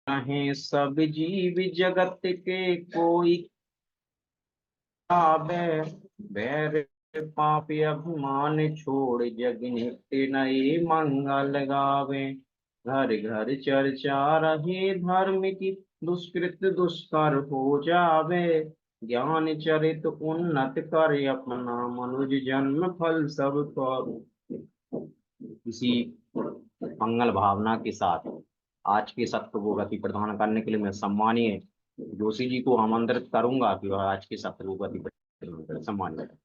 है सब जीव जगत के कोई आवे। बैर पाप अभिमान छोड़ जग नित्य नए मंगल गावे। घर घर चर्चा रहे धर्म की दुष्कृत दुष्कर हो जावे। ज्ञान चरित उन्नत कर अपना मनुज जन्म फल सब पावे। इसी मंगल भावना के साथ आज के सत्र को गति प्रदान करने के लिए मैं सम्मानीय जोशी जी को आमंत्रित करूंगा कि वह आज के सत्र को गति प्रदान करें। सम्मानित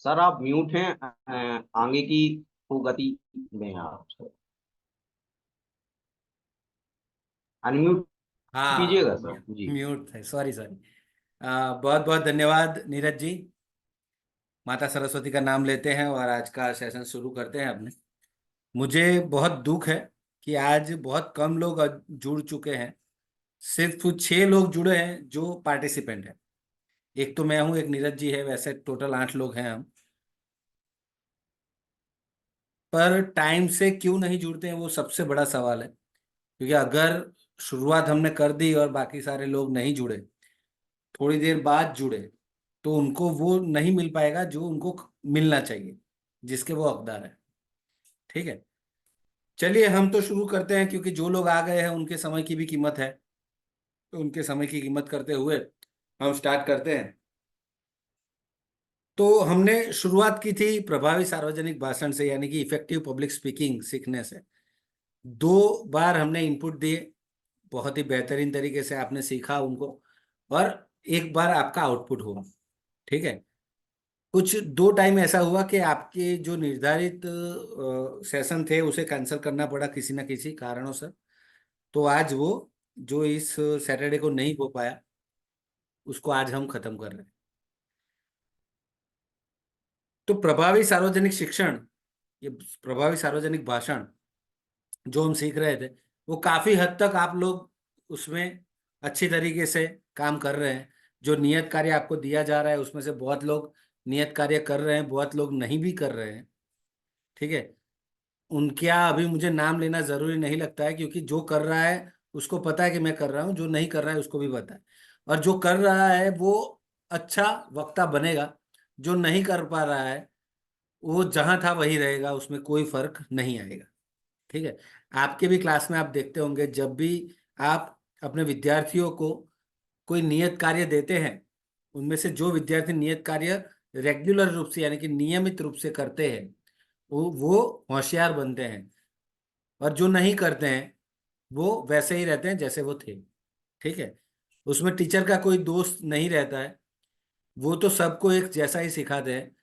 सर, आप म्यूट हैं। आगे की को गति दें आप। अनम्यूट कीजिएगा हाँ, सर जी। म्यूट है, सॉरी सॉरी। बहुत बहुत धन्यवाद नीरज जी। माता सरस्वती का नाम लेते हैं और आज का सेशन शुरू करते हैं अपने। मुझे बहुत दुख है कि आज बहुत कम लोग जुड़ चुके हैं। सिर्फ 6 लोग जुड़े हैं जो पार्टिसिपेंट हैं। एक तो मैं हूं, एक नीरज जी है, वैसे टोटल 8 लोग हैं हम। पर टाइम से क्यों नहीं जुड़ते हैं वो सबसे बड़ा सवाल है, क्योंकि अगर शुरुआत हमने कर दी और बाकी सारे लोग नहीं जुड़े, थोड़ी देर बाद जुड़े, तो उनको वो नहीं मिल पाएगा जो उनको मिलना चाहिए, जिसके वो हकदार है। ठीक है, चलिए हम तो शुरू करते हैं, क्योंकि जो लोग आ गए हैं उनके समय की भी कीमत है। तो उनके समय की कीमत करते हुए हम स्टार्ट करते हैं। तो हमने शुरुआत की थी प्रभावी सार्वजनिक भाषण से, यानी कि इफेक्टिव पब्लिक स्पीकिंग सीखने से। 2 बार हमने इनपुट दिए, बहुत ही बेहतरीन तरीके से आपने सीखा उनको, और एक बार आपका आउटपुट हुआ। ठीक है, कुछ 2 टाइम ऐसा हुआ कि आपके जो निर्धारित सेशन थे उसे कैंसिल करना पड़ा किसी ना किसी कारणों से। तो आज वो जो इस सैटरडे को नहीं हो पाया, उसको आज हम खत्म कर रहे हैं। तो प्रभावी सार्वजनिक शिक्षण, ये प्रभावी सार्वजनिक भाषण जो हम सीख रहे थे, वो काफी हद तक आप लोग उसमें अच्छी तरीके से काम कर रहे हैं। जो नियत कार्य आपको दिया जा रहा है उसमें से बहुत लोग नियत कार्य कर रहे हैं, बहुत लोग नहीं भी कर रहे हैं। ठीक है, उनका अभी मुझे नाम लेना जरूरी नहीं लगता है, क्योंकि जो कर रहा है उसको पता है कि मैं कर रहा हूँ, जो नहीं कर रहा है उसको भी पता है। और जो कर रहा है वो अच्छा वक्ता बनेगा, जो नहीं कर पा रहा है वो जहां था वही रहेगा, उसमें कोई फर्क नहीं आएगा। ठीक है, आपके भी क्लास में आप देखते होंगे, जब भी आप अपने विद्यार्थियों को कोई नियत कार्य देते हैं, उनमें से जो विद्यार्थी नियत कार्य रेगुलर रूप से यानी कि नियमित रूप से करते हैं, वो होशियार बनते हैं। और जो नहीं करते हैं वो वैसे ही रहते हैं जैसे वो थे। ठीक है, उसमें टीचर का कोई दोस्त नहीं रहता है, वो तो सबको एक जैसा ही सिखाते हैं।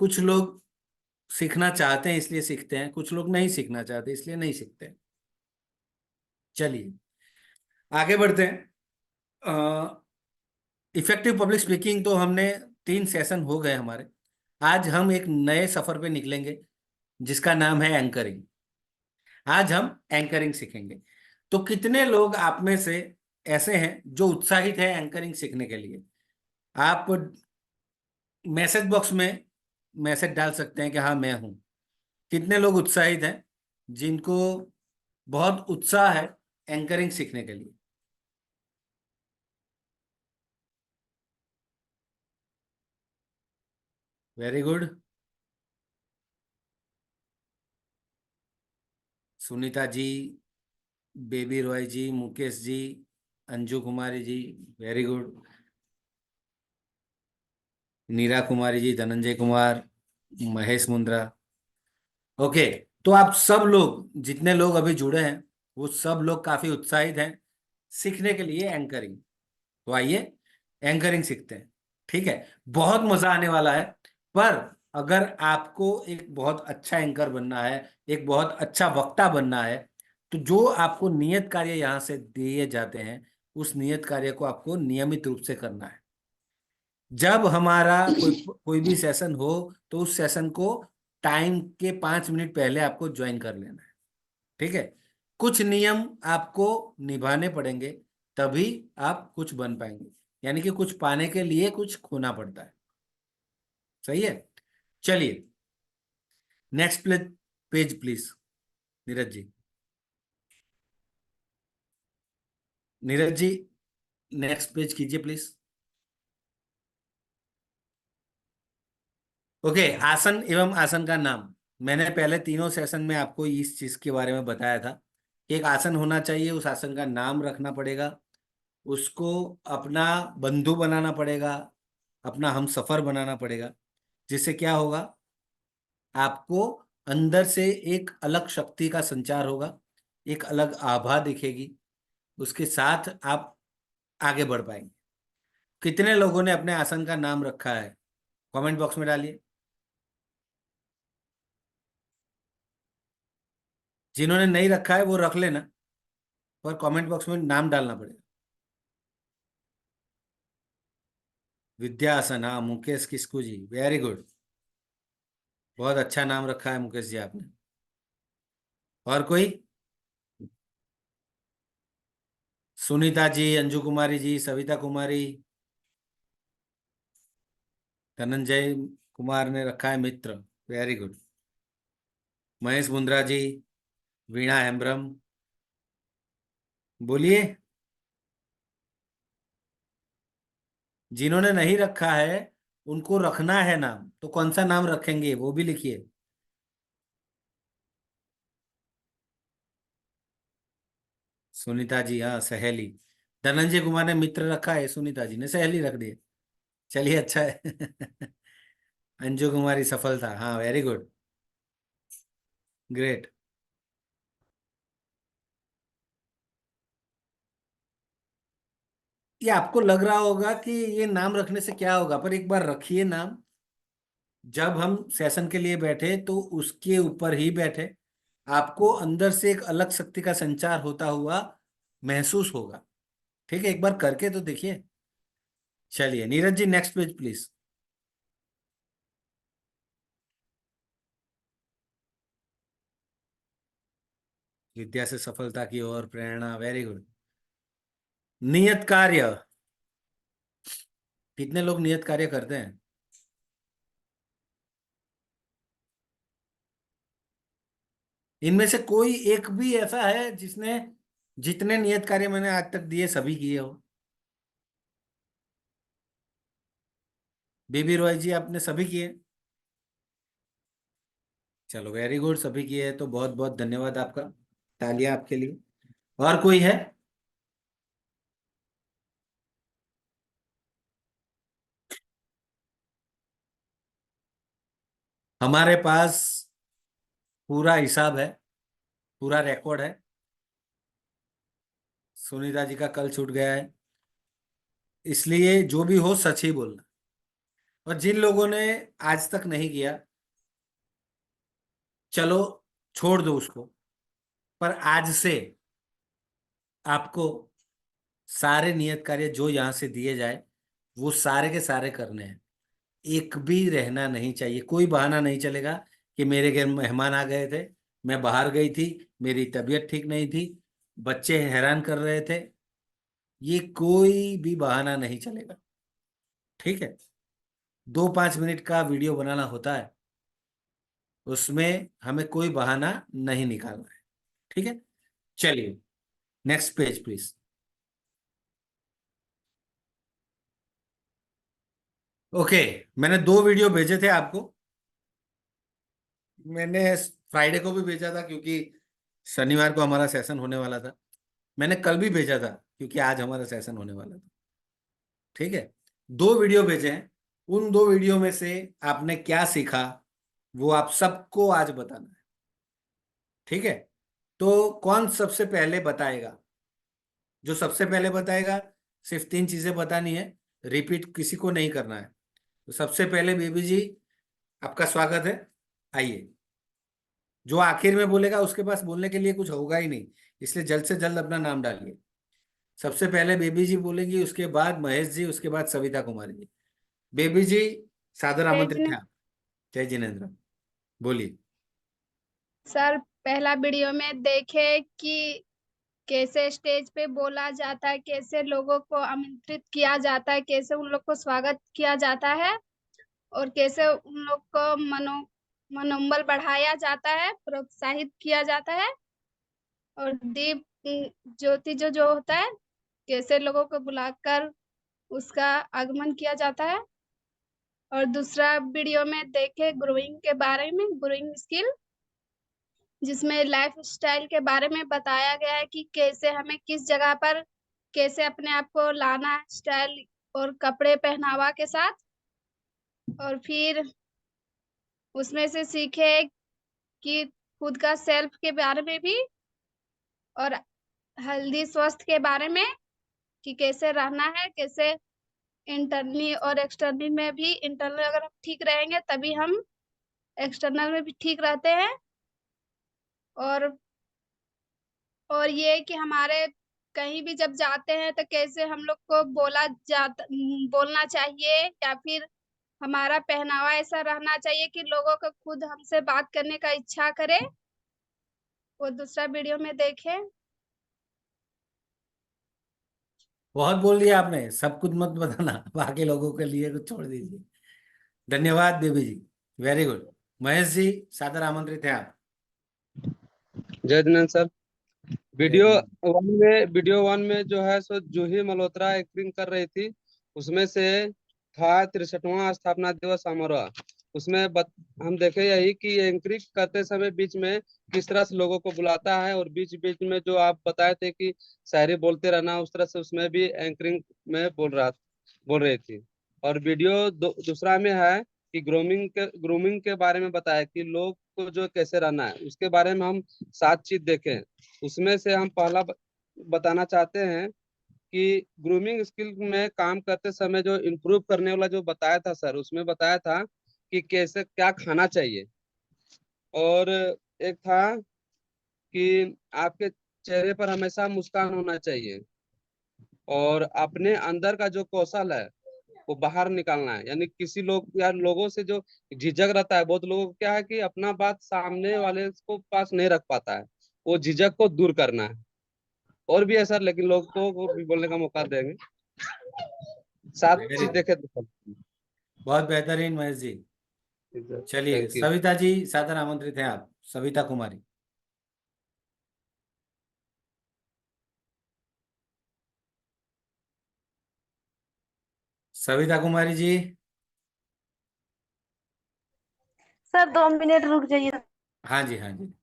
कुछ लोग सीखना चाहते हैं इसलिए सीखते हैं, कुछ लोग नहीं सीखना चाहते इसलिए नहीं सीखते हैं। चलिए आगे बढ़ते हैं। इफेक्टिव पब्लिक स्पीकिंग तो हमने 3 सेशन हो गए हमारे। आज हम एक नए सफर पे निकलेंगे जिसका नाम है एंकरिंग। आज हम एंकरिंग सीखेंगे। तो कितने लोग आप में से ऐसे हैं जो उत्साहित है एंकरिंग सीखने के लिए? आप मैसेज बॉक्स में मैसेज डाल सकते हैं कि हाँ मैं हूं। कितने लोग उत्साहित हैं जिनको बहुत उत्साह है एंकरिंग सीखने के लिए? Very good. Sunita ji, Baby Roy ji, Mukesh ji, Anju Kumari ji, very good. Neera Kumari ji, Dhananjay Kumar, Mahesh Mundra. Okay, तो आप सब लोग जितने लोग अभी जुड़े हैं वो सब लोग काफी उत्साहित हैं सीखने के लिए एंकरिंग। तो आइए एंकरिंग सीखते हैं। ठीक है, बहुत मजा आने वाला है। पर अगर आपको एक बहुत अच्छा एंकर बनना है, एक बहुत अच्छा वक्ता बनना है, तो जो आपको नियत कार्य यहाँ से दिए जाते हैं उस नियत कार्य को आपको नियमित रूप से करना है। जब हमारा कोई कोई भी सेशन हो तो उस सेशन को टाइम के 5 मिनट पहले आपको ज्वाइन कर लेना है। ठीक है, कुछ नियम आपको निभाने पड़ेंगे, तभी आप कुछ बन पाएंगे। यानी कि कुछ पाने के लिए कुछ खोना पड़ता है। सही है। चलिए next page please, Neeraj ji. Neeraj ji next page कीजिए प्लीज। ओके, आसन एवं आसन का नाम। मैंने पहले तीनों सेशन में आपको इस चीज के बारे में बताया था। एक आसन होना चाहिए, उस आसन का नाम रखना पड़ेगा, उसको अपना बंधु बनाना पड़ेगा, अपना हम सफर बनाना पड़ेगा। जिससे क्या होगा, आपको अंदर से एक अलग शक्ति का संचार होगा, एक अलग आभा दिखेगी, उसके साथ आप आगे बढ़ पाएंगे। कितने लोगों ने अपने आसन का नाम रखा है, कमेंट बॉक्स में डालिए। जिन्होंने नहीं रखा है वो रख लेना, पर कमेंट बॉक्स में नाम डालना पड़ेगा। विद्यासन, हाँ, मुकेश किस्कू जी, वेरी गुड। बहुत अच्छा नाम रखा है मुकेश जी आपने। और कोई? सुनीता जी, अंजू कुमारी जी, सविता कुमारी, धनंजय कुमार ने रखा है मित्र, वेरी गुड। महेश मुंद्रा जी, वीणा हेम्ब्रम, बोलिए। जिन्होंने नहीं रखा है उनको रखना है नाम, तो कौन सा नाम रखेंगे वो भी लिखिए। सुनीता जी, हाँ, सहेली। धनंजय कुमार ने मित्र रखा है, सुनीता जी ने सहेली रख दिया। चलिए अच्छा है। अंजू कुमारी सफलता, हाँ, वेरी गुड, ग्रेट। ये आपको लग रहा होगा कि ये नाम रखने से क्या होगा, पर एक बार रखिए नाम। जब हम सेशन के लिए बैठे तो उसके ऊपर ही बैठे, आपको अंदर से एक अलग शक्ति का संचार होता हुआ महसूस होगा। ठीक है, एक बार करके तो देखिए। चलिए Neeraj ji next page please. विद्या से सफलता की ओर प्रेरणा, वेरी गुड। नियत कार्य, कितने लोग नियत कार्य करते हैं? इनमें से कोई एक भी ऐसा है जिसने, जितने नियत कार्य मैंने आज तक दिए सभी किए हो? बीबी रॉय जी, आपने सभी किए? चलो वेरी गुड, सभी किए हैं तो बहुत बहुत धन्यवाद आपका, तालियां आपके लिए। और कोई है? हमारे पास पूरा हिसाब है, पूरा रिकॉर्ड है। सुनीता जी का कल छूट गया है, इसलिए जो भी हो सच ही बोलना। और जिन लोगों ने आज तक नहीं किया, चलो छोड़ दो उसको, पर आज से आपको सारे नियत कार्य जो यहाँ से दिए जाए वो सारे के सारे करने हैं। एक भी रहना नहीं चाहिए, कोई बहाना नहीं चलेगा कि मेरे घर मेहमान आ गए थे, मैं बाहर गई थी, मेरी तबीयत ठीक नहीं थी, बच्चे हैरान कर रहे थे, ये कोई भी बहाना नहीं चलेगा। ठीक है, 2-5 मिनट का वीडियो बनाना होता है, उसमें हमें कोई बहाना नहीं निकालना है। ठीक है, चलिए नेक्स्ट पेज प्लीज। ओके, मैंने 2 वीडियो भेजे थे आपको। मैंने फ्राइडे को भी भेजा था क्योंकि शनिवार को हमारा सेशन होने वाला था। मैंने कल भी भेजा था क्योंकि आज हमारा सेशन होने वाला था। ठीक है, 2 वीडियो भेजे हैं। उन 2 वीडियो में से आपने क्या सीखा वो आप सबको आज बताना है। ठीक है, तो कौन सबसे पहले बताएगा? जो सबसे पहले बताएगा, सिर्फ 3 चीजें बतानी है, रिपीट किसी को नहीं करना है। तो सबसे पहले बेबी जी, आपका स्वागत है, आइए। जो आखिर में बोलेगा उसके पास बोलने के लिए कुछ होगा ही नहीं, इसलिए जल्द से जल्द अपना नाम डालिए। सबसे पहले बेबी जी बोलेंगी, उसके बाद महेश जी, उसके बाद सविता कुमारी जी। बेबी जी, सादर जय आमंत्रित है जिनेंद्र आप। जय जिनेन्द्र, बोलिए। सर। पहला वीडियो में देखे कि कैसे स्टेज पे बोला जाता है, कैसे लोगों को आमंत्रित किया जाता है, कैसे उन लोग को स्वागत किया जाता है और कैसे उन लोग को मनोबल बढ़ाया जाता है, प्रोत्साहित किया जाता है। और दीप ज्योति जो होता है, कैसे लोगों को बुलाकर उसका आगमन किया जाता है। और दूसरा वीडियो में देखे ग्रोइंग के बारे में, ग्रोइंग स्किल, जिसमें लाइफ स्टाइल के बारे में बताया गया है कि कैसे हमें किस जगह पर कैसे अपने आप को लाना है, स्टाइल और कपड़े पहनावा के साथ। और फिर उसमें से सीखे कि खुद का सेल्फ के बारे में भी, और हेल्दी स्वास्थ्य के बारे में कि कैसे रहना है, कैसे इंटरनली और एक्सटर्नली में भी, इंटरनल अगर हम ठीक रहेंगे तभी हम एक्सटर्नल में भी ठीक रहते हैं। और ये कि हमारे कहीं भी जब जाते हैं तो कैसे हम लोग को बोलना चाहिए, या फिर हमारा पहनावा ऐसा रहना चाहिए कि लोगों को खुद हमसे बात करने का इच्छा करे। वो दूसरा वीडियो में देखे। बहुत बोल दिया आपने, सब कुछ मत बताना, बाकी लोगों के लिए कुछ छोड़ दीजिए। धन्यवाद देवी जी, वेरी गुड। महेश जी, सादर आमंत्रित है आप। जय जिनेंद्र सर। जय हिंद। वीडियो वन में जो है सो जूही मल्होत्रा एक्टिंग कर रही थी, उसमें से था 63वां स्थापना दिवस समारोह। उसमें हम देखे यही कि एंकरिंग करते समय बीच में किस तरह से लोगों को बुलाता है, और बीच बीच में जो आप बताए थे कि शायरी बोलते रहना, उस तरह से उसमें भी एंकरिंग में बोल रही थी। और वीडियो दूसरा में है कि ग्रूमिंग के बारे में बताया कि लोग को जो कैसे रहना है, उसके बारे में हम 7 चीज देखें। उसमें से हम पहला बताना चाहते हैं कि ग्रूमिंग स्किल में काम करते समय जो इम्प्रूव करने वाला जो बताया था सर, उसमें बताया था कि कैसे क्या खाना चाहिए। और एक था कि आपके चेहरे पर हमेशा मुस्कान होना चाहिए, और अपने अंदर का जो कौशल है वो बाहर निकालना है। यानी किसी लोग या लोगों से जो झिझक रहता है, बहुत लोगों को क्या है कि अपना बात सामने वाले को पास नहीं रख पाता है, वो झिझक को दूर करना है। और भी है सर, लेकिन लोगों को भी बोलने का मौका देंगे। 7 वेरी चीज गुड, देखे तो बहुत बेहतरीन महेश जी। चलिए, थैंक यू। सविता जी, सादर आमंत्रित है आप, सविता कुमारी। सविता कुमारी जी। सर 2 मिनट रुक जाइए। हाँ जी, हाँ जी।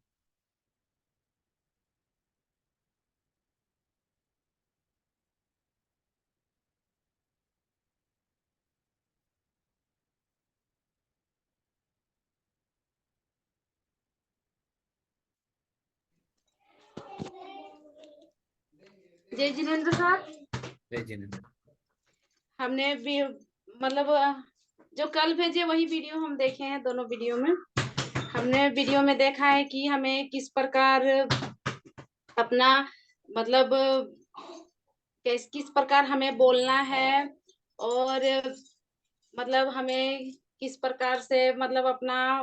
जय जिनेंद्र सर। जय जिनेंद्र। हमने भी मतलब जो कल भेजे वही वीडियो हम देखे हैं। दोनों वीडियो में हमने वीडियो में देखा है कि हमें किस प्रकार अपना मतलब किस प्रकार हमें बोलना है, और मतलब हमें किस प्रकार से मतलब अपना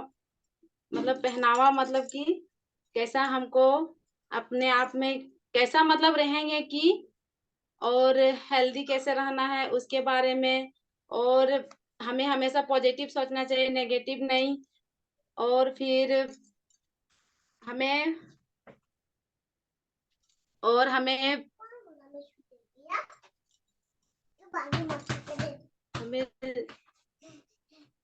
मतलब पहनावा, मतलब कि कैसा हमको अपने आप में कैसा मतलब रहेंगे कि, और हेल्दी कैसे रहना है उसके बारे में। और हमें हमेशा पॉजिटिव सोचना चाहिए, नेगेटिव नहीं। और फिर हमें और हमें हमें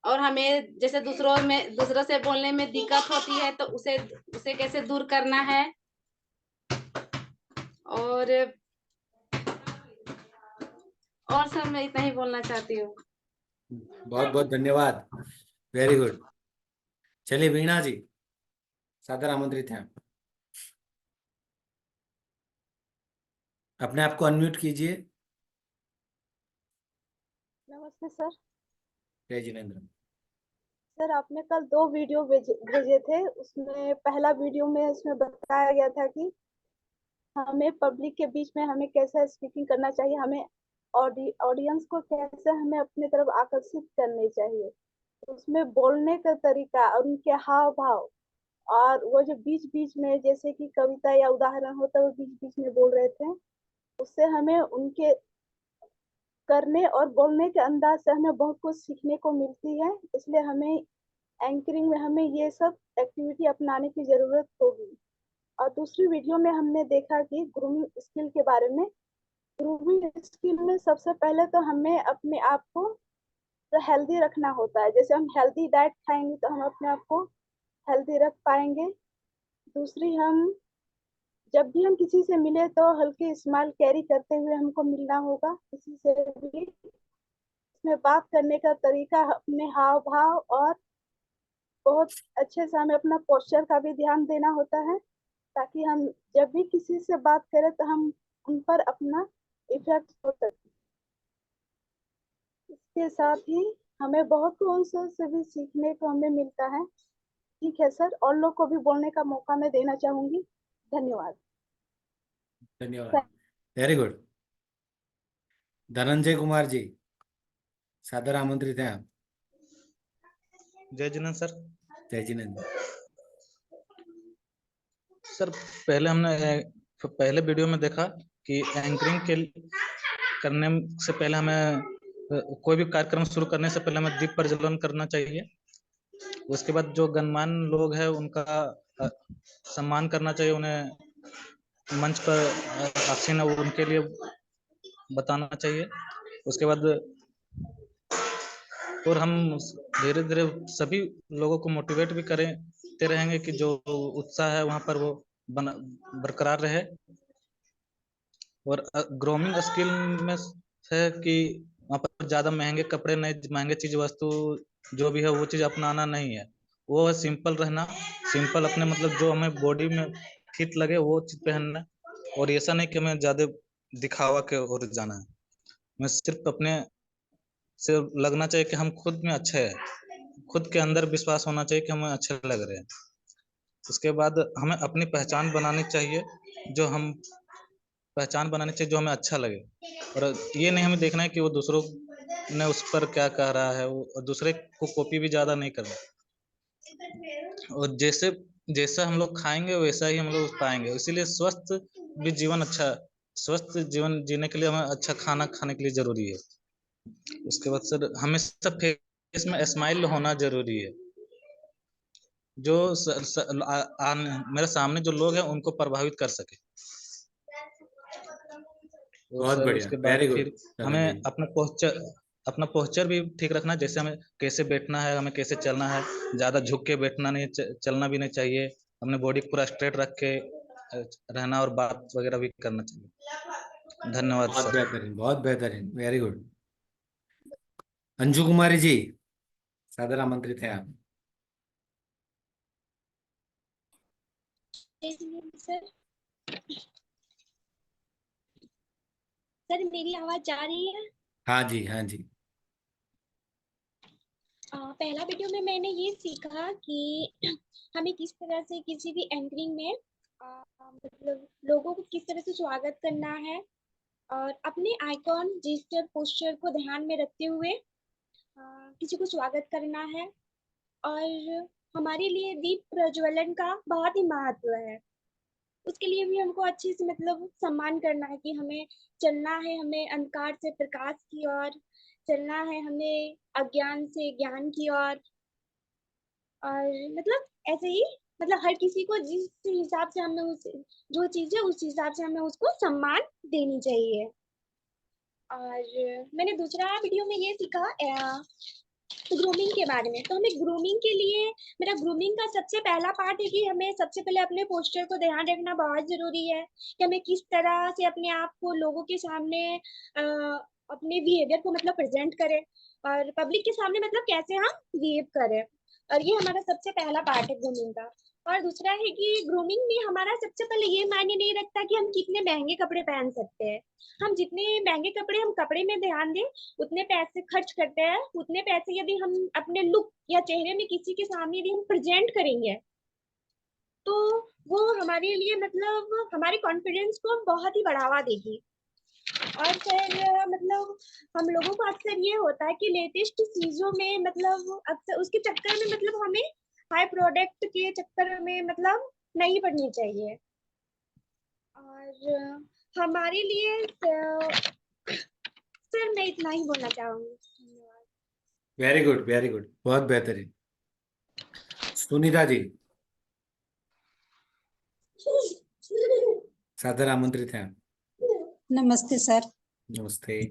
और हमें जैसे दूसरों से बोलने में दिक्कत होती है तो उसे उसे कैसे दूर करना है। और सब मैं इतना ही बोलना चाहती हूँ। बहुत बहुत धन्यवाद, वेरी गुड। चलिए वीणा जी, सादर आमंत्रित हैं आप। अपने आप को अनम्यूट कीजिए। नमस्ते सर। जय जिनेंद्र। सर आपने कल 2 वीडियो भेजे थे, उसमें पहला वीडियो में इसमें बताया गया था कि हमें पब्लिक के बीच में हमें कैसे स्पीकिंग करना चाहिए, हमें ऑडियंस को कैसे हमें अपनी तरफ आकर्षित करने चाहिए। तो उसमें बोलने का तरीका और उनके हाव भाव और वो जो बीच बीच में जैसे कि कविता या उदाहरण होता है वो बीच बीच में बोल रहे थे, उससे हमें उनके करने और बोलने के अंदाज से हमें बहुत कुछ सीखने को मिलती है। इसलिए हमें एंकरिंग में हमें ये सब एक्टिविटी अपनाने की जरूरत होगी। और दूसरी वीडियो में हमने देखा कि ग्रूमिंग स्किल के बारे में। ग्रूमिंग स्किल में सबसे पहले तो हमें अपने आप को तो हेल्दी रखना होता है। जैसे हम हेल्दी डाइट खाएंगे तो हम अपने आप को हेल्दी रख पाएंगे। दूसरी, हम जब भी हम किसी से मिले तो हल्की स्माइल कैरी करते हुए हमको मिलना होगा किसी से भी। इसमें बात करने का तरीका, अपने हाव भाव और बहुत अच्छे से हमें अपना पोस्चर का भी ध्यान देना होता है, ताकि हम जब भी किसी से बात करें तो हम उन पर अपना इफेक्ट हो सके। इसके साथ ही हमें बहुत उनसे से भी सीखने को हमें मिलता है। ठीक है सर, और लोग को भी बोलने का मौका मैं देना चाहूंगी। धन्यवाद। धन्यवाद, वेरी गुड। धनंजय कुमार जी, सादर आमंत्रित हैं आप। जय जिनेंद्र सर। जय जिनेंद्र। सर पहले हमने पहले वीडियो में देखा कि एंकरिंग के करने से पहले हमें कोई भी कार्यक्रम शुरू करने से पहले हमें दीप प्रज्वलन करना चाहिए। उसके बाद जो गणमान्य लोग हैं उनका सम्मान करना चाहिए, उन्हें मंच पर आसीन है उनके लिए बताना चाहिए। उसके बाद और हम धीरे धीरे सभी लोगों को मोटिवेट भी करते रहेंगे कि जो उत्साह है वहाँ पर वो बरकरार रहे। और ग्रूमिंग स्किल में है कि वहाँ पर ज़्यादा महंगे कपड़े नहीं, महंगे चीज वस्तु जो भी है वो चीज़ अपनाना नहीं है। वो है सिंपल रहना, सिंपल अपने मतलब जो हमें बॉडी में फिट लगे वो चीज पहनना। और ऐसा नहीं कि हमें ज़्यादा दिखावा के ओर जाना है, हमें सिर्फ अपने से लगना चाहिए कि हम खुद में अच्छे हैं, खुद के अंदर विश्वास होना चाहिए कि हम अच्छे लग रहे हैं। उसके बाद हमें अपनी पहचान बनानी चाहिए, जो हम पहचान बनानी चाहिए जो हमें अच्छा लगे। और ये नहीं हमें देखना है कि वो दूसरों ने उस पर क्या कह रहा है, और दूसरे को कॉपी भी ज्यादा नहीं करना। और जैसा हम लोग खाएंगे वैसा ही हम लोग पाएंगे। इसीलिए स्वस्थ जीवन जीने के लिए हमें अच्छा खाना खाने के लिए जरूरी है। उसके बाद सर हमेशा फेस में स्माइल होना जरूरी है, जो मेरे सामने जो लोग हैं उनको प्रभावित कर सके। और बहुत सर बढ़िया, उसके बाद वेरी गुड फिर धनंजय हमें जी। अपना पोस्चर भी ठीक रखना, जैसे हमें कैसे बैठना है, हमें कैसे चलना है। ज्यादा झुक के बैठना नहीं, चलना भी नहीं चाहिए। अपने बॉडी पूरा स्ट्रेट रख के रहना और बात वगैरह भी करना चाहिए। धन्यवाद बहुत सर। बेहतरीन, बहुत बेहतरीन, वेरी गुड। अंजू कुमारी जी, सादर आमंत्रित हैं आप। सर सर मेरी आवाज जा रही है? हाँ जी, हाँ जी। पहला वीडियो में मैंने ये सीखा कि हमें किस तरह से किसी भी एंकरिंग में मतलब लोगों को किस तरह से स्वागत करना है, और अपने आइकॉन जेस्चर पोस्चर को ध्यान में रखते हुए किसी को स्वागत करना है। और हमारे लिए दीप प्रज्वलन का बहुत ही महत्व है। उसके लिए भी हमको अच्छे से मतलब सम्मान करना है कि हमें चलना है, हमें अंधकार से प्रकाश की ओर चलना है, हमें अज्ञान से ज्ञान की ओर। और मतलब ऐसे ही मतलब हर किसी को जिस हिसाब से हमें उस जो चीज है उस हिसाब से हमें उसको सम्मान देनी चाहिए। और मैंने दूसरा वीडियो में ये सीखा ग्रूमिंग के बारे में। तो हमें ग्रूमिंग के लिए, मेरा ग्रूमिंग का सबसे पहला पार्ट है कि हमें सबसे पहले अपने पोस्चर को ध्यान रखना बहुत जरूरी है कि हमें किस तरह से अपने आप को लोगों के सामने अपने बिहेवियर को मतलब प्रेजेंट करें, और पब्लिक के सामने मतलब कैसे हम बिहेव करें। और ये हमारा सबसे पहला पार्ट है ग्रूमिंग का। और दूसरा है कि ग्रूमिंग में हमारा सबसे पहले ये मायने नहीं रखता कि हम कितने महंगे कपड़े पहन सकते हैं। हम जितने महंगे कपड़े हम कपड़े में ध्यान दें, उतने पैसे खर्च करते हैं, उतने पैसे यदि हम अपने लुक या चेहरे में किसी के सामने यदि हम प्रेजेंट करेंगे तो वो हमारे लिए मतलब हमारे कॉन्फिडेंस को बहुत ही बढ़ावा देगी। और फिर मतलब हम लोगों को अक्सर ये होता है कि लेटेस्ट चीजों में मतलब अक्सर उसके चक्कर में मतलब हमें हाई प्रोडक्ट के चक्कर में मतलब नहीं पड़नी चाहिए। और हमारे लिए सर मैं इतना ही बोलना चाहूंगी। धन्यवाद। वेरी गुड, वेरी गुड, बहुत बेहतरीन। सुनीता जी, सादर आमंत्रित हैं आप। नमस्ते सर। नमस्ते।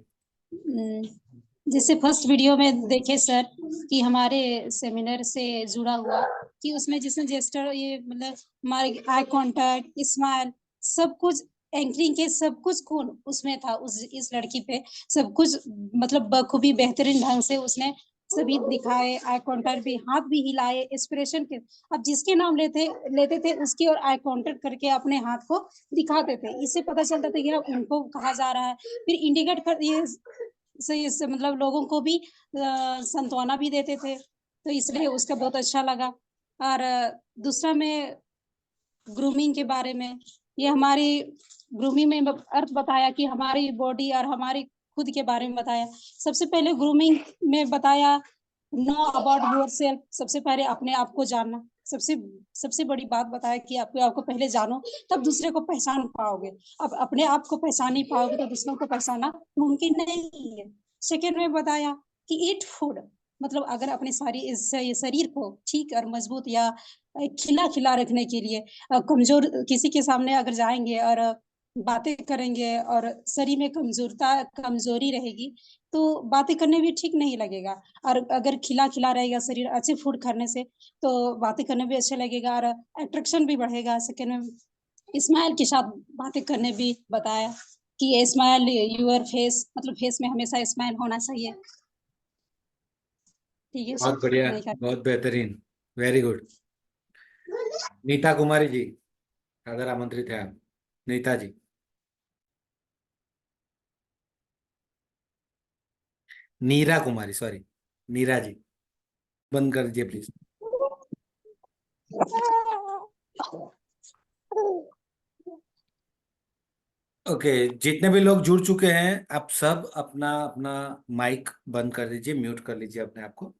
जैसे फर्स्ट वीडियो में देखे सर कि हमारे सेमिनार से जुड़ा हुआ कि उसमें जिसने जेस्टर ये मतलब हमारे आई कांटेक्ट, स्माइल, सब कुछ एंकरिंग के सब कुछ कौन उसमें था, इस लड़की पे सब कुछ मतलब बखूबी बेहतरीन ढंग से उसने सभी दिखाए, आई कांटेक्ट भी, हाथ भी हिलाए, एक्सप्रेशन के। अब जिसके नाम लेते थे उसकी और आई कांटेक्ट करके अपने हाथ को दिखाते थे, इससे पता चलता था कि उनको कहा जा रहा है। फिर इंडिकेट कर ये सही से मतलब लोगों को भी सांत्वना भी देते थे, तो इसलिए उसका बहुत अच्छा लगा। और दूसरा में ग्रूमिंग के बारे में, ये हमारी ग्रूमिंग में अर्थ बताया कि हमारी बॉडी और हमारी खुद के बारे में बताया। सबसे पहले ग्रूमिंग में बताया नो अबाउट योरसेल्फ, सबसे पहले अपने आप को जानना, सबसे बड़ी बात बताया कि आपको पहले जानो तब दूसरे को पहचान पाओगे। अब अपने आप को पहचान नहीं पाओगे तो दूसरों को पहचानना मुमकिन नहीं है। सेकेंड में बताया कि ईट फूड, मतलब अगर अपने शरीर को ठीक और मजबूत या खिला रखने के लिए कमजोर किसी के सामने अगर जाएंगे और बातें करेंगे और शरीर में कमजोरी रहेगी तो बातें करने भी ठीक नहीं लगेगा। और अगर खिला रहेगा शरीर अच्छे फूड खाने से तो बातें करने भी अच्छा लगेगा और अट्रैक्शन भी बढ़ेगा। सेकेंड में स्माइल के साथ बातें करने भी बताया कि स्माइल यूर फेस, मतलब फेस में हमेशा स्माइल होना चाहिए। ठीक है, बहुत बढ़िया, बहुत बेहतरीन, वेरी गुड। नीता कुमारी जी, सादर आमंत्रित है आप। नीता जी, नीरा कुमारी, सॉरी, नीरा जी, बंद कर दीजिए प्लीज। ओके, जितने भी लोग जुड़ चुके हैं आप सब अपना अपना माइक बंद कर दीजिए, म्यूट कर लीजिए अपने आप को।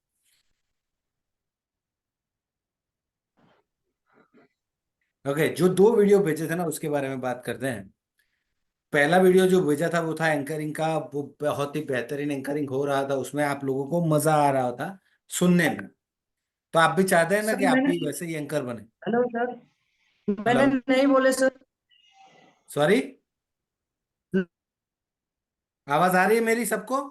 ओके, जो 2 वीडियो भेजे थे ना उसके बारे में बात करते हैं। पहला वीडियो जो भेजा था वो था एंकरिंग का, वो बहुत ही बेहतरीन एंकरिंग हो रहा था, उसमें आप लोगों को मजा आ रहा था सुनने में। तो आप भी चाहते हैं ना सर कि आप मैंने, भी वैसे ही एंकर बने। हेलो सर, मैंने हेलो, नहीं बोले सर। सॉरी, आवाज आ रही है मेरी सबको?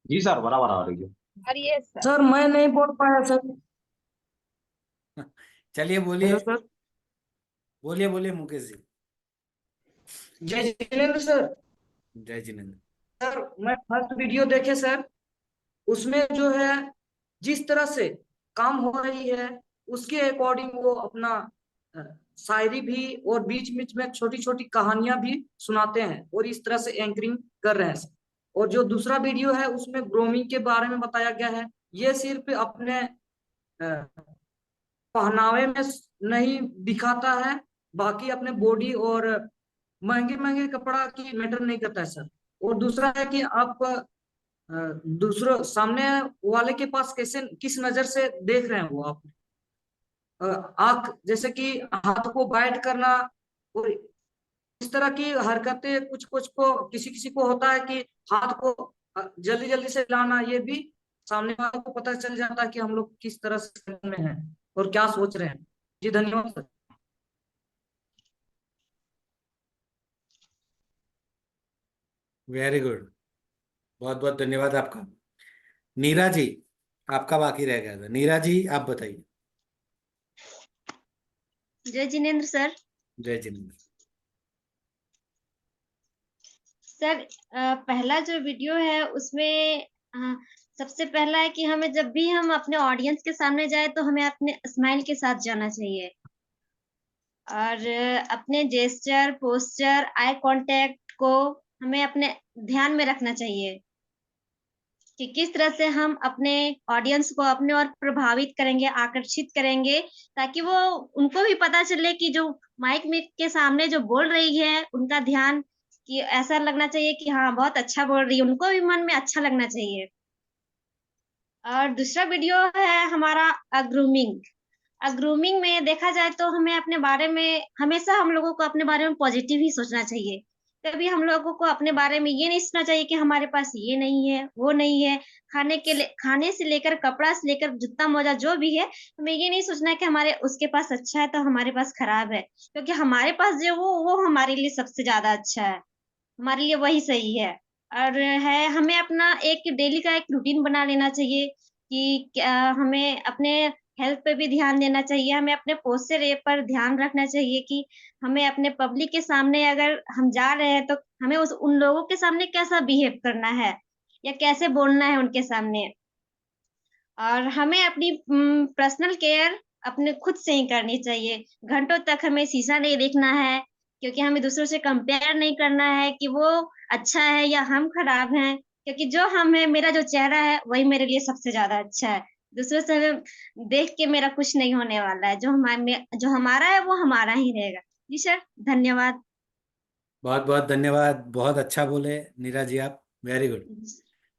जी सर, बराबर आ रही है। और ये सर सर मैं नहीं बोल पाया सर। चलिए बोलिए, हेलो सर। बोलिए बोलिए मुकेश जी। जय जिनेंद्र सर। जय जिनेंद्र। सर मैं फर्स्ट वीडियो देखे सर, उसमें जो है जिस तरह से काम हो रही है उसके अकॉर्डिंग वो अपना अ, शायरी भी और बीच बीच में छोटी छोटी कहानियां भी सुनाते हैं और इस तरह से एंकरिंग कर रहे हैं सर। और जो दूसरा वीडियो है उसमें ग्रोमिंग के बारे में बताया गया है। ये सिर्फ अपने पहनावे में नहीं दिखाता है, बाकी अपने बॉडी और महंगे महंगे कपड़ा की मैटर नहीं करता है सर। और दूसरा है कि आप दूसरों सामने वाले के पास कैसे किस नजर से देख रहे हैं वो आप। आंख जैसे कि हाथ को बाइट करना और इस तरह की हरकतें कुछ कुछ को किसी किसी को होता है कि हाथ को जल्दी जल्दी से हिलाना, ये भी सामने वाले को पता चल जाता है कि हम लोग किस तरह से में हैं और क्या सोच रहे हैं। जी धन्यवाद सर। वेरी गुड, बहुत बहुत धन्यवाद आपका। नीरा जी, आपका बाकी रह गया था। नीरा जी आप बताइए। जय जिनेंद्र सर। जय जिनेंद्र सर पहला जो वीडियो है उसमें सबसे पहला है कि हमें जब भी हम अपने ऑडियंस के सामने जाए तो हमें अपने स्माइल के साथ जाना चाहिए और अपने जेस्चर, पोस्चर, आई कांटेक्ट को हमें अपने ध्यान में रखना चाहिए कि किस तरह से हम अपने ऑडियंस को अपने और प्रभावित करेंगे, आकर्षित करेंगे, ताकि वो उनको भी पता चले कि जो माइक में के सामने जो बोल रही है उनका ध्यान कि ऐसा लगना चाहिए कि हाँ बहुत अच्छा बोल रही है, उनको भी मन में अच्छा लगना चाहिए। और दूसरा वीडियो है हमारा ग्रूमिंग। ग्रूमिंग में देखा जाए तो हमें अपने बारे में हमेशा हम लोगों को अपने बारे में पॉजिटिव ही सोचना चाहिए। कभी हम लोगों को अपने बारे में ये नहीं सोचना चाहिए कि हमारे पास ये नहीं है, वो नहीं है। खाने से लेकर, कपड़ा से लेकर, जूता मोजा जो भी है, हमें ये नहीं सोचना है कि हमारे उसके पास अच्छा है तो हमारे पास खराब है। क्योंकि हमारे पास जो वो हमारे लिए सबसे ज्यादा अच्छा है, हमारे लिए वही सही है। और है हमें अपना एक डेली का एक रूटीन बना लेना चाहिए कि क्या हमें अपने हेल्थ पे भी ध्यान देना चाहिए, हमें अपने पोस्चर पर ध्यान रखना चाहिए कि हमें अपने पब्लिक के सामने अगर हम जा रहे हैं तो हमें उन लोगों के सामने कैसा बिहेव करना है या कैसे बोलना है उनके सामने। और हमें अपनी पर्सनल केयर अपने खुद से ही करनी चाहिए। घंटों तक हमें शीशा नहीं देखना है, क्योंकि हमें दूसरों से कंपेयर नहीं करना है कि वो अच्छा है या हम खराब हैं। क्योंकि जो हम है, मेरा जो चेहरा है वही मेरे लिए सबसे ज्यादा अच्छा है। दूसरों से हमें देख के मेरा कुछ नहीं होने वाला है। जो हमारा है वो हमारा ही रहेगा। जी सर, धन्यवाद। बहुत बहुत धन्यवाद, बहुत अच्छा बोले नीरा जी आप, वेरी गुड।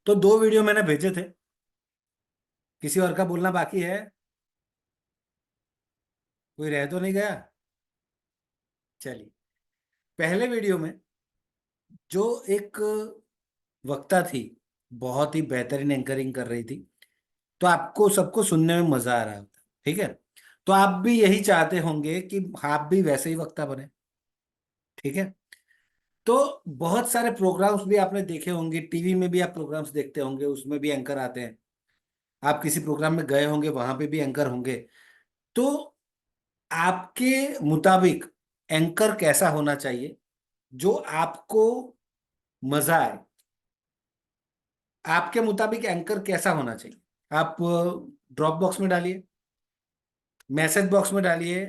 तो 2 वीडियो मैंने भेजे थे, किसी और का बोलना बाकी है? कोई रह तो नहीं गया? चलिए, पहले वीडियो में जो एक वक्ता थी, बहुत ही बेहतरीन एंकरिंग कर रही थी, तो आपको सबको सुनने में मजा आ रहा होता, ठीक है? तो आप भी यही चाहते होंगे कि आप भी वैसे ही वक्ता बने, ठीक है? तो बहुत सारे प्रोग्राम्स भी आपने देखे होंगे, टीवी में भी आप प्रोग्राम्स देखते होंगे, उसमें भी एंकर आते हैं। आप किसी प्रोग्राम में गए होंगे, वहां पे भी एंकर होंगे। तो आपके मुताबिक एंकर कैसा होना चाहिए जो आपको मजा आए? आपके मुताबिक एंकर कैसा होना चाहिए? आप ड्रॉप बॉक्स में डालिए, मैसेज बॉक्स में डालिए,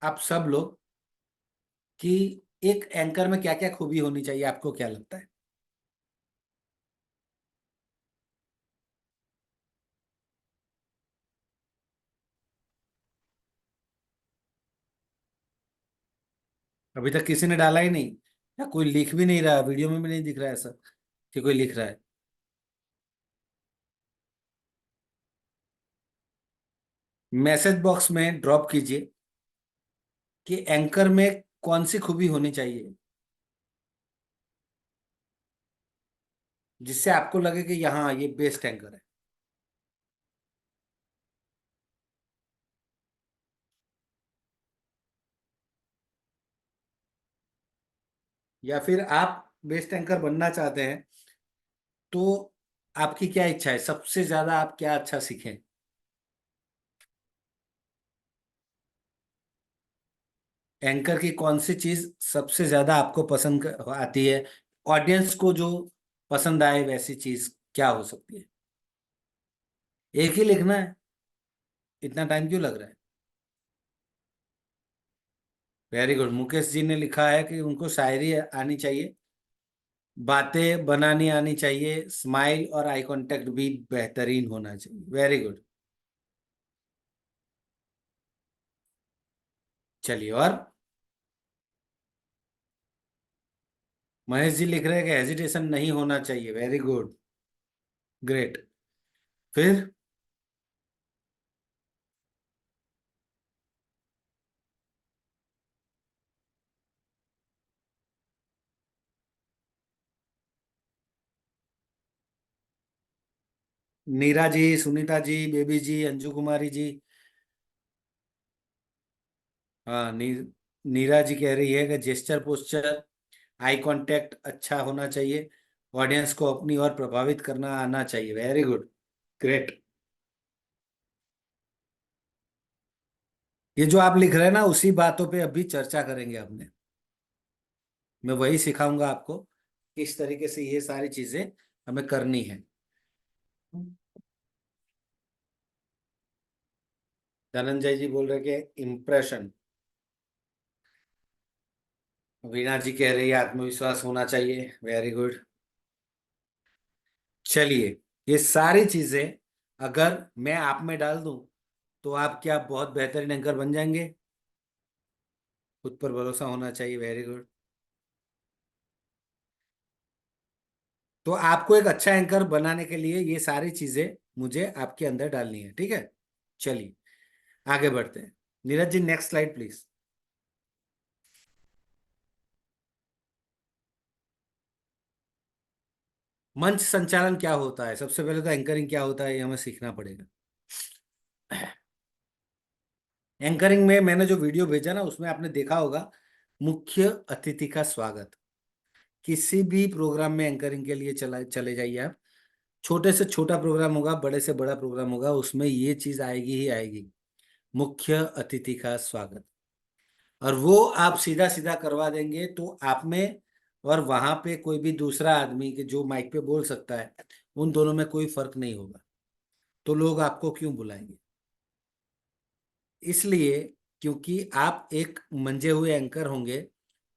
आप सब लोग, कि एक एंकर में क्या क्या खूबी होनी चाहिए, आपको क्या लगता है? अभी तक किसी ने डाला ही नहीं, या कोई लिख भी नहीं रहा, वीडियो में भी नहीं दिख रहा है ऐसा कि कोई लिख रहा है। मैसेज बॉक्स में ड्रॉप कीजिए कि एंकर में कौन सी खूबी होनी चाहिए जिससे आपको लगे कि यहाँ ये बेस्ट एंकर है। या फिर आप बेस्ट एंकर बनना चाहते हैं तो आपकी क्या इच्छा है, सबसे ज्यादा आप क्या अच्छा सीखें? एंकर की कौन सी चीज सबसे ज्यादा आपको पसंद आती है? ऑडियंस को जो पसंद आए वैसी चीज क्या हो सकती है? एक ही लिखना है, इतना टाइम क्यों लग रहा है? वेरी गुड, मुकेश जी ने लिखा है कि उनको शायरी आनी चाहिए, बातें बनानी आनी चाहिए, स्माइल और आई कांटेक्ट भी बेहतरीन होना चाहिए। Very good. चलिए, और महेश जी लिख रहे हैं कि हेजिटेशन नहीं होना चाहिए। Very good, great. फिर नीरा जी, सुनीता जी, बेबी जी, अंजू कुमारी जी, हाँ, नीरा जी कह रही है कि जेस्चर, पोस्चर, आई कांटेक्ट अच्छा होना चाहिए, ऑडियंस को अपनी ओर प्रभावित करना आना चाहिए। Very good, great. ये जो आप लिख रहे हैं ना, उसी बातों पे अभी चर्चा करेंगे अपने, मैं वही सिखाऊंगा आपको किस तरीके से ये सारी चीजें हमें करनी है। धनंजय जी बोल रहे कि इम्प्रेशन। वीणा जी कह रही है आत्मविश्वास होना चाहिए। Very good. चलिए, ये सारी चीजें अगर मैं आप में डाल दूं तो आप क्या बहुत बेहतरीन एंकर बन जाएंगे? खुद पर भरोसा होना चाहिए। Very good. तो आपको एक अच्छा एंकर बनाने के लिए ये सारी चीजें मुझे आपके अंदर डालनी है, ठीक है। चलिए आगे बढ़ते हैं। Neeraj ji next slide please. मंच संचालन क्या होता है? सबसे पहले तो एंकरिंग क्या होता है ये हमें सीखना पड़ेगा। एंकरिंग में मैंने जो वीडियो भेजा ना उसमें आपने देखा होगा मुख्य अतिथि का स्वागत। किसी भी प्रोग्राम में एंकरिंग के लिए चले जाइए आप, छोटे से छोटा प्रोग्राम होगा, बड़े से बड़ा प्रोग्राम होगा, उसमें ये चीज आएगी ही आएगी, मुख्य अतिथि का स्वागत। और वो आप सीधा सीधा करवा देंगे तो आप में और वहां पे कोई भी दूसरा आदमी के जो माइक पे बोल सकता है, उन दोनों में कोई फर्क नहीं होगा। तो लोग आपको क्यों बुलाएंगे? इसलिए क्योंकि आप एक मंजे हुए एंकर होंगे,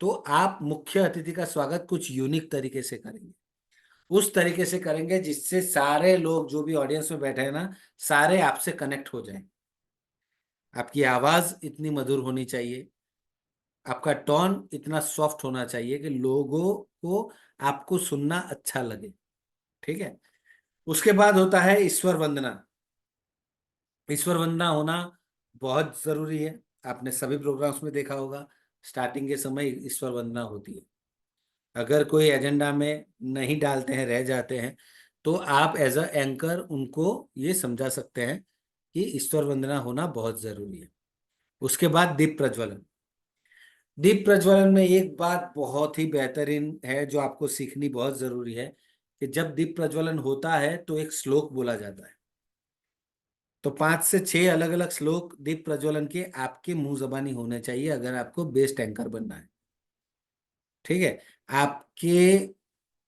तो आप मुख्य अतिथि का स्वागत कुछ यूनिक तरीके से करेंगे। उस तरीके से करेंगे जिससे सारे लोग जो भी ऑडियंस में बैठे हैं ना, सारे आपसे कनेक्ट हो जाएं। आपकी आवाज इतनी मधुर होनी चाहिए, आपका टोन इतना सॉफ्ट होना चाहिए कि लोगों को आपको सुनना अच्छा लगे, ठीक है। उसके बाद होता है ईश्वर वंदना। ईश्वर वंदना होना बहुत जरूरी है। आपने सभी प्रोग्राम्स में देखा होगा स्टार्टिंग के समय ईश्वर वंदना होती है। अगर कोई एजेंडा में नहीं डालते हैं, रह जाते हैं, तो आप एज अ एंकर उनको ये समझा सकते हैं कि ईश्वर वंदना होना बहुत जरूरी है। उसके बाद दीप प्रज्वलन। दीप प्रज्वलन में एक बात बहुत ही बेहतरीन है जो आपको सीखनी बहुत जरूरी है कि जब दीप प्रज्वलन होता है तो एक श्लोक बोला जाता है। तो 5 से 6 अलग अलग श्लोक दीप प्रज्वलन के आपके मुंह जबानी होने चाहिए अगर आपको बेस्ट एंकर बनना है, ठीक है। आपके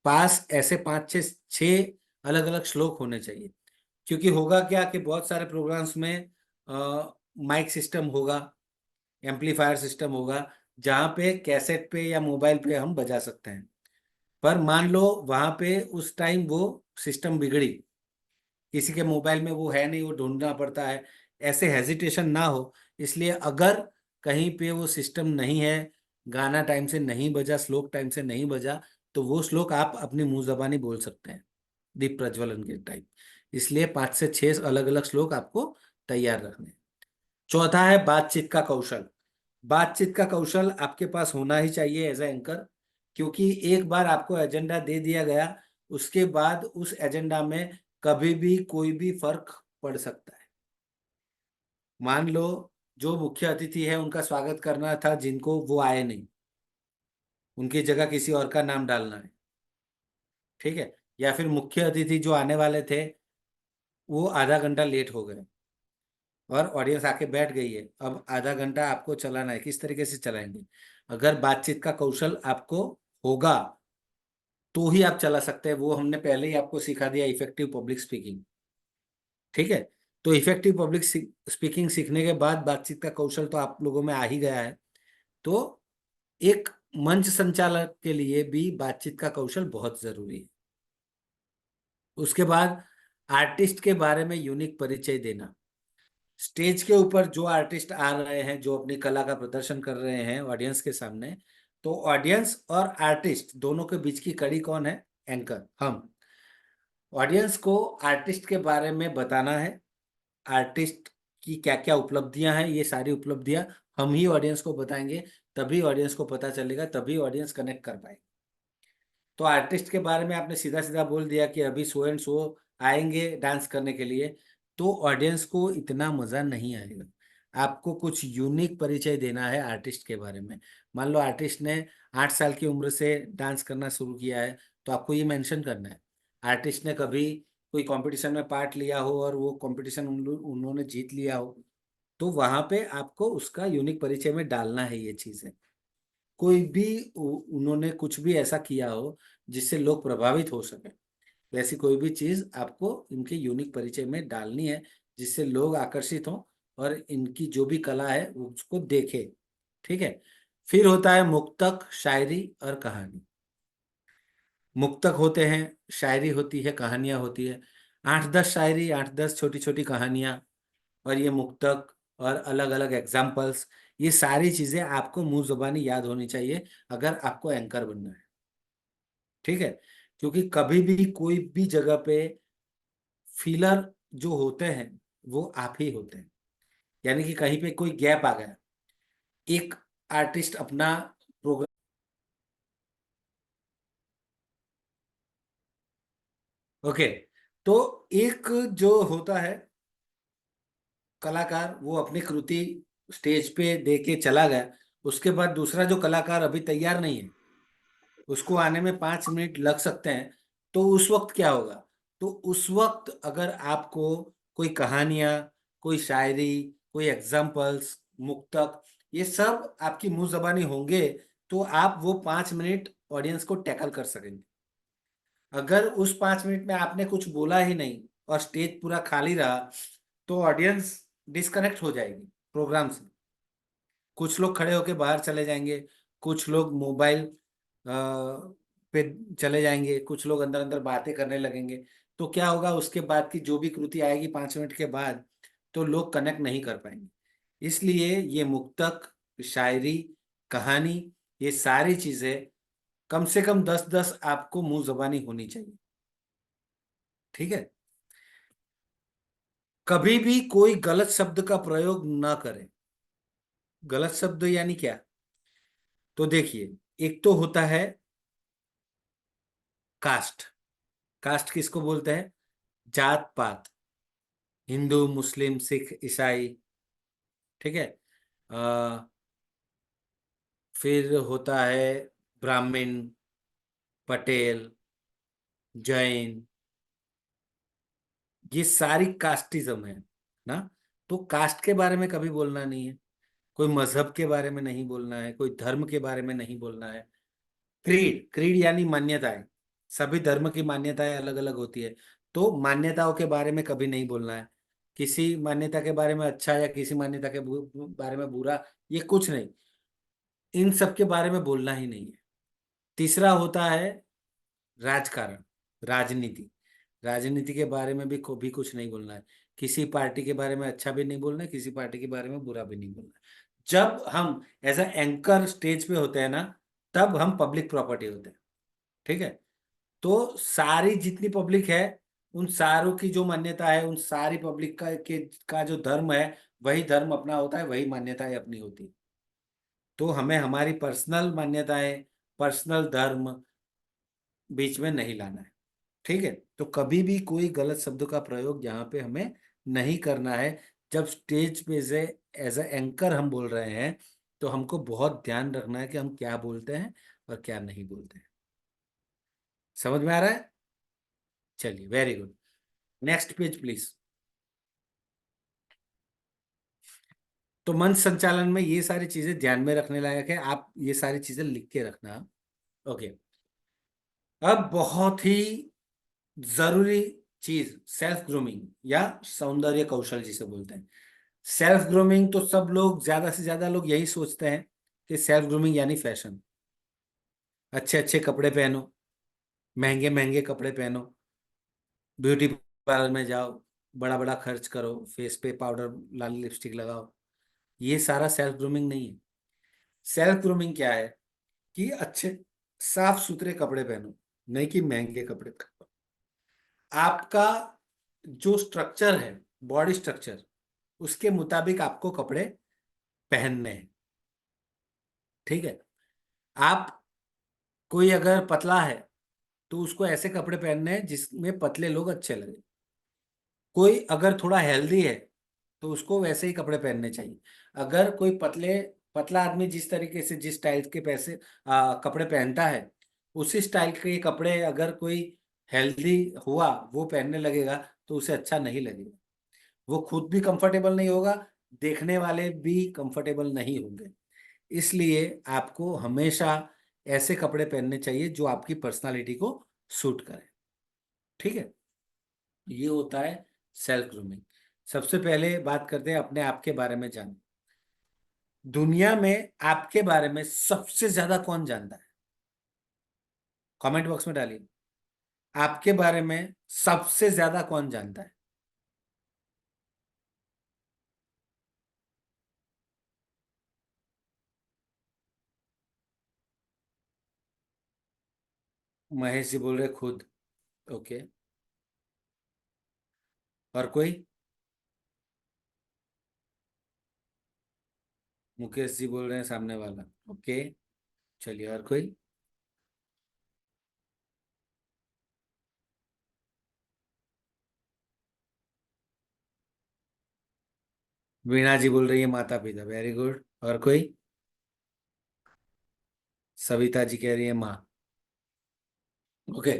पास ऐसे 5 से 6 अलग अलग श्लोक होने चाहिए। क्योंकि होगा क्या कि बहुत सारे प्रोग्राम्स में माइक सिस्टम होगा, एम्पलीफायर सिस्टम होगा, जहाँ पे कैसेट पे या मोबाइल पे हम बजा सकते हैं। पर मान लो वहां पे उस टाइम वो सिस्टम बिगड़ी, किसी के मोबाइल में वो है नहीं, वो ढूंढना पड़ता है, ऐसे हेजिटेशन ना हो। इसलिए अगर कहीं पे वो सिस्टम नहीं है, गाना टाइम से नहीं बजा, श्लोक टाइम से नहीं बजा, तो वो श्लोक आप अपनी मुंह जबानी बोल सकते हैं दीप प्रज्वलन के टाइम। इसलिए 5 से 6 अलग अलग श्लोक आपको तैयार रखने हैं। चौथा है बातचीत का कौशल। बातचीत का कौशल आपके पास होना ही चाहिए एज ए एंकर, क्योंकि एक बार आपको एजेंडा दे दिया गया, उसके बाद उस एजेंडा में कभी भी कोई भी फर्क पड़ सकता है। मान लो जो मुख्य अतिथि है उनका स्वागत करना था, जिनको वो आए नहीं, उनकी जगह किसी और का नाम डालना है, ठीक है। या फिर मुख्य अतिथि जो आने वाले थे वो आधा घंटा लेट हो गए और ऑडियंस आके बैठ गई है, अब आधा घंटा आपको चलाना है, किस तरीके से चलाएंगे? अगर बातचीत का कौशल आपको होगा तो ही आप चला सकते हैं। वो हमने पहले ही आपको सिखा दिया, इफेक्टिव पब्लिक स्पीकिंग, ठीक है। तो इफेक्टिव पब्लिक स्पीकिंग सीखने के बाद बातचीत का कौशल तो आप लोगों में आ ही गया है। तो एक मंच संचालक के लिए भी बातचीत का कौशल बहुत जरूरी है। उसके बाद आर्टिस्ट के बारे में यूनिक परिचय देना। स्टेज के ऊपर जो आर्टिस्ट आ रहे हैं, जो अपनी कला का प्रदर्शन कर रहे हैं ऑडियंस के सामने, तो ऑडियंस और आर्टिस्ट दोनों के बीच की कड़ी कौन है? एंकर, हम। ऑडियंस को आर्टिस्ट के बारे में बताना है, आर्टिस्ट की क्या क्या उपलब्धियां हैं, ये सारी उपलब्धियां हम ही ऑडियंस को बताएंगे, तभी ऑडियंस को पता चलेगा, तभी ऑडियंस कनेक्ट कर पाएगी। तो आर्टिस्ट के बारे में आपने सीधा सीधा बोल दिया कि अभी सो एंड सो आएंगे डांस करने के लिए, तो ऑडियंस को इतना मजा नहीं आएगा। आपको कुछ यूनिक परिचय देना है आर्टिस्ट के बारे में। मान लो आर्टिस्ट ने 8 साल की उम्र से डांस करना शुरू किया है, तो आपको ये मेंशन करना है। आर्टिस्ट ने कभी कोई कंपटीशन में पार्ट लिया हो और वो कंपटीशन उन्होंने जीत लिया हो, तो वहां पे आपको उसका यूनिक परिचय में डालना है ये चीजें। कोई भी उन्होंने कुछ भी ऐसा किया हो जिससे लोग प्रभावित हो सके, वैसी कोई भी चीज आपको इनके यूनिक परिचय में डालनी है, जिससे लोग आकर्षित हों और इनकी जो भी कला है वो उसको देखे, ठीक है। फिर होता है मुक्तक, शायरी और कहानी। मुक्तक होते हैं, शायरी होती है, कहानियां होती है। 8-10 शायरी, 8-10 छोटी छोटी कहानियां, और ये मुक्तक और अलग अलग एग्जाम्पल्स, ये सारी चीजें आपको मुंह जुबानी याद होनी चाहिए अगर आपको एंकर बनना है, ठीक है। क्योंकि कभी भी कोई भी जगह पे फीलर जो होते हैं वो आप ही होते हैं। यानी कि कहीं पे कोई गैप आ गया, एक आर्टिस्ट अपना प्रोग्राम, ओके, तो एक जो होता है कलाकार, वो अपनी कृति स्टेज पे दे के चला गया, उसके बाद दूसरा जो कलाकार अभी तैयार नहीं है, उसको आने में 5 मिनट लग सकते हैं, तो उस वक्त क्या होगा? तो उस वक्त अगर आपको कोई कहानियां, कोई शायरी, कोई एग्जाम्पल्स, मुक्तक, ये सब आपकी मुंह जबानी होंगे, तो आप वो 5 मिनट ऑडियंस को टैकल कर सकेंगे। अगर उस 5 मिनट में आपने कुछ बोला ही नहीं और स्टेज पूरा खाली रहा, तो ऑडियंस डिस्कनेक्ट हो जाएगी प्रोग्राम से। कुछ लोग खड़े होके बाहर चले जाएंगे, कुछ लोग मोबाइल पे चले जाएंगे, कुछ लोग अंदर अंदर बातें करने लगेंगे। तो क्या होगा, उसके बाद की जो भी कृति आएगी 5 मिनट के बाद, तो लोग कनेक्ट नहीं कर पाएंगे। इसलिए ये मुक्तक, शायरी, कहानी, ये सारी चीजें कम से कम 10-10 आपको मुंह जबानी होनी चाहिए। ठीक है? कभी भी कोई गलत शब्द का प्रयोग ना करें। गलत शब्द यानी क्या? तो देखिए, एक तो होता है कास्ट। कास्ट किसको बोलते हैं? जात पात, हिंदू, मुस्लिम, सिख, ईसाई। ठीक है? अ, फिर होता है ब्राह्मण, पटेल, जैन, ये सारी कास्टिज्म है ना। तो कास्ट के बारे में कभी बोलना नहीं है, कोई मजहब के बारे में नहीं बोलना है, कोई धर्म के बारे में नहीं बोलना है। क्रीड, क्रीड यानी मान्यताएं। सभी धर्म की मान्यताएं अलग अलग होती है, तो मान्यताओं के बारे में कभी नहीं बोलना है। किसी मान्यता के बारे में अच्छा या किसी मान्यता के बारे में बुरा, ये कुछ नहीं, इन सब के बारे में बोलना ही नहीं है। तीसरा होता है राजकारण, राजनीति। राजनीति के बारे में भी कुछ नहीं बोलना है। किसी पार्टी के बारे में अच्छा भी नहीं बोलना है, किसी पार्टी के बारे में बुरा भी नहीं बोलना है। जब हम एज अ एंकर स्टेज पे होते हैं ना, तब हम पब्लिक प्रॉपर्टी होते हैं। ठीक है? तो सारी जितनी पब्लिक है, उन सारों की जो मान्यता है, उन सारी पब्लिक का जो धर्म है, वही धर्म अपना होता है, वही मान्यताएं अपनी होती है। तो हमें हमारी पर्सनल मान्यताएं, पर्सनल धर्म बीच में नहीं लाना है। ठीक है? तो कभी भी कोई गलत शब्द का प्रयोग यहाँ पे हमें नहीं करना है। जब स्टेज पे से एज अ एंकर हम बोल रहे हैं, तो हमको बहुत ध्यान रखना है कि हम क्या बोलते हैं और क्या नहीं बोलते हैं। समझ में आ रहा है? चलिए, very good. Next page please. तो मंच संचालन में ये सारी चीजें ध्यान में रखने लायक है, आप ये सारी चीजें लिख के रखना। ओके। अब बहुत ही जरूरी चीज, सेल्फ ग्रूमिंग या सौंदर्य कौशल जिसे बोलते हैं। सेल्फ ग्रूमिंग तो सब लोग, ज्यादा से ज्यादा लोग यही सोचते हैं कि सेल्फ ग्रूमिंग यानी फैशन। अच्छे अच्छे कपड़े पहनो, महंगे महंगे कपड़े पहनो, ब्यूटी पार्लर में जाओ, बड़ा बड़ा खर्च करो, फेस पे पाउडर, लाल लिपस्टिक लगाओ। ये सारा सेल्फ ग्रूमिंग नहीं है। सेल्फ ग्रूमिंग क्या है? कि अच्छे साफ सुथरे कपड़े पहनो, नहीं कि महंगे कपड़े पहनो। आपका जो स्ट्रक्चर है, बॉडी स्ट्रक्चर, उसके मुताबिक आपको कपड़े पहनने हैं। ठीक है? आप, कोई अगर पतला है तो उसको ऐसे कपड़े पहनने हैं जिसमें पतले लोग अच्छे लगे। कोई अगर थोड़ा हेल्दी है तो उसको वैसे ही कपड़े पहनने चाहिए। अगर कोई पतला आदमी जिस तरीके से, जिस स्टाइल के कपड़े पहनता है, उसी स्टाइल के कपड़े अगर कोई हेल्दी हुआ वो पहनने लगेगा, तो उसे अच्छा नहीं लगेगा। वो खुद भी कंफर्टेबल नहीं होगा, देखने वाले भी कंफर्टेबल नहीं होंगे। इसलिए आपको हमेशा ऐसे कपड़े पहनने चाहिए जो आपकी पर्सनालिटी को सूट करे। ठीक है? ये होता है सेल्फ ग्रूमिंग। सबसे पहले बात करते हैं अपने आप के बारे में जान। दुनिया में आपके बारे में सबसे ज्यादा कौन जानता है? कमेंट बॉक्स में डालिए, आपके बारे में सबसे ज्यादा कौन जानता है? महेश जी बोल रहे खुद। ओके, और कोई? मुकेश जी बोल रहे हैं सामने वाला। ओके, चलिए, और कोई? वीणा जी बोल रही है माता पिता। Very good. और कोई? सविता जी कह रही है माँ। ओके,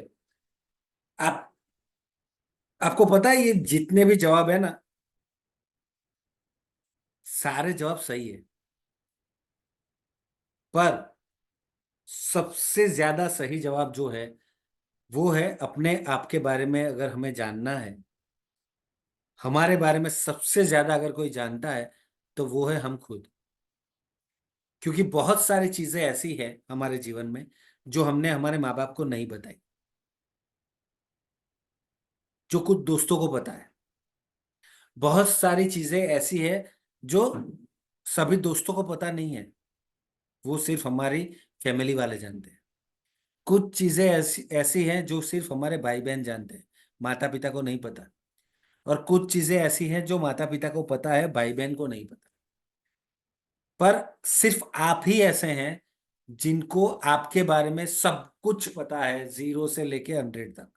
आप आपको पता है ये जितने भी जवाब है ना, सारे जवाब सही है, पर सबसे ज्यादा सही जवाब जो है वो है अपने आप के बारे में अगर हमें जानना है, हमारे बारे में सबसे ज्यादा अगर कोई जानता है तो वो है हम खुद। क्योंकि बहुत सारी चीजें ऐसी है हमारे जीवन में जो हमने हमारे माँ बाप को नहीं बताई, जो कुछ दोस्तों को पता है। बहुत सारी चीजें ऐसी है जो सभी दोस्तों को पता नहीं है, वो सिर्फ हमारी फैमिली वाले जानते हैं। कुछ चीजें ऐसी ऐसी हैं जो सिर्फ हमारे भाई बहन जानते हैं, माता पिता को नहीं पता। और कुछ चीजें ऐसी हैं जो माता पिता को पता है, भाई बहन को नहीं पता। पर सिर्फ आप ही ऐसे हैं जिनको आपके बारे में सब कुछ पता है, 0 से लेके 100 तक।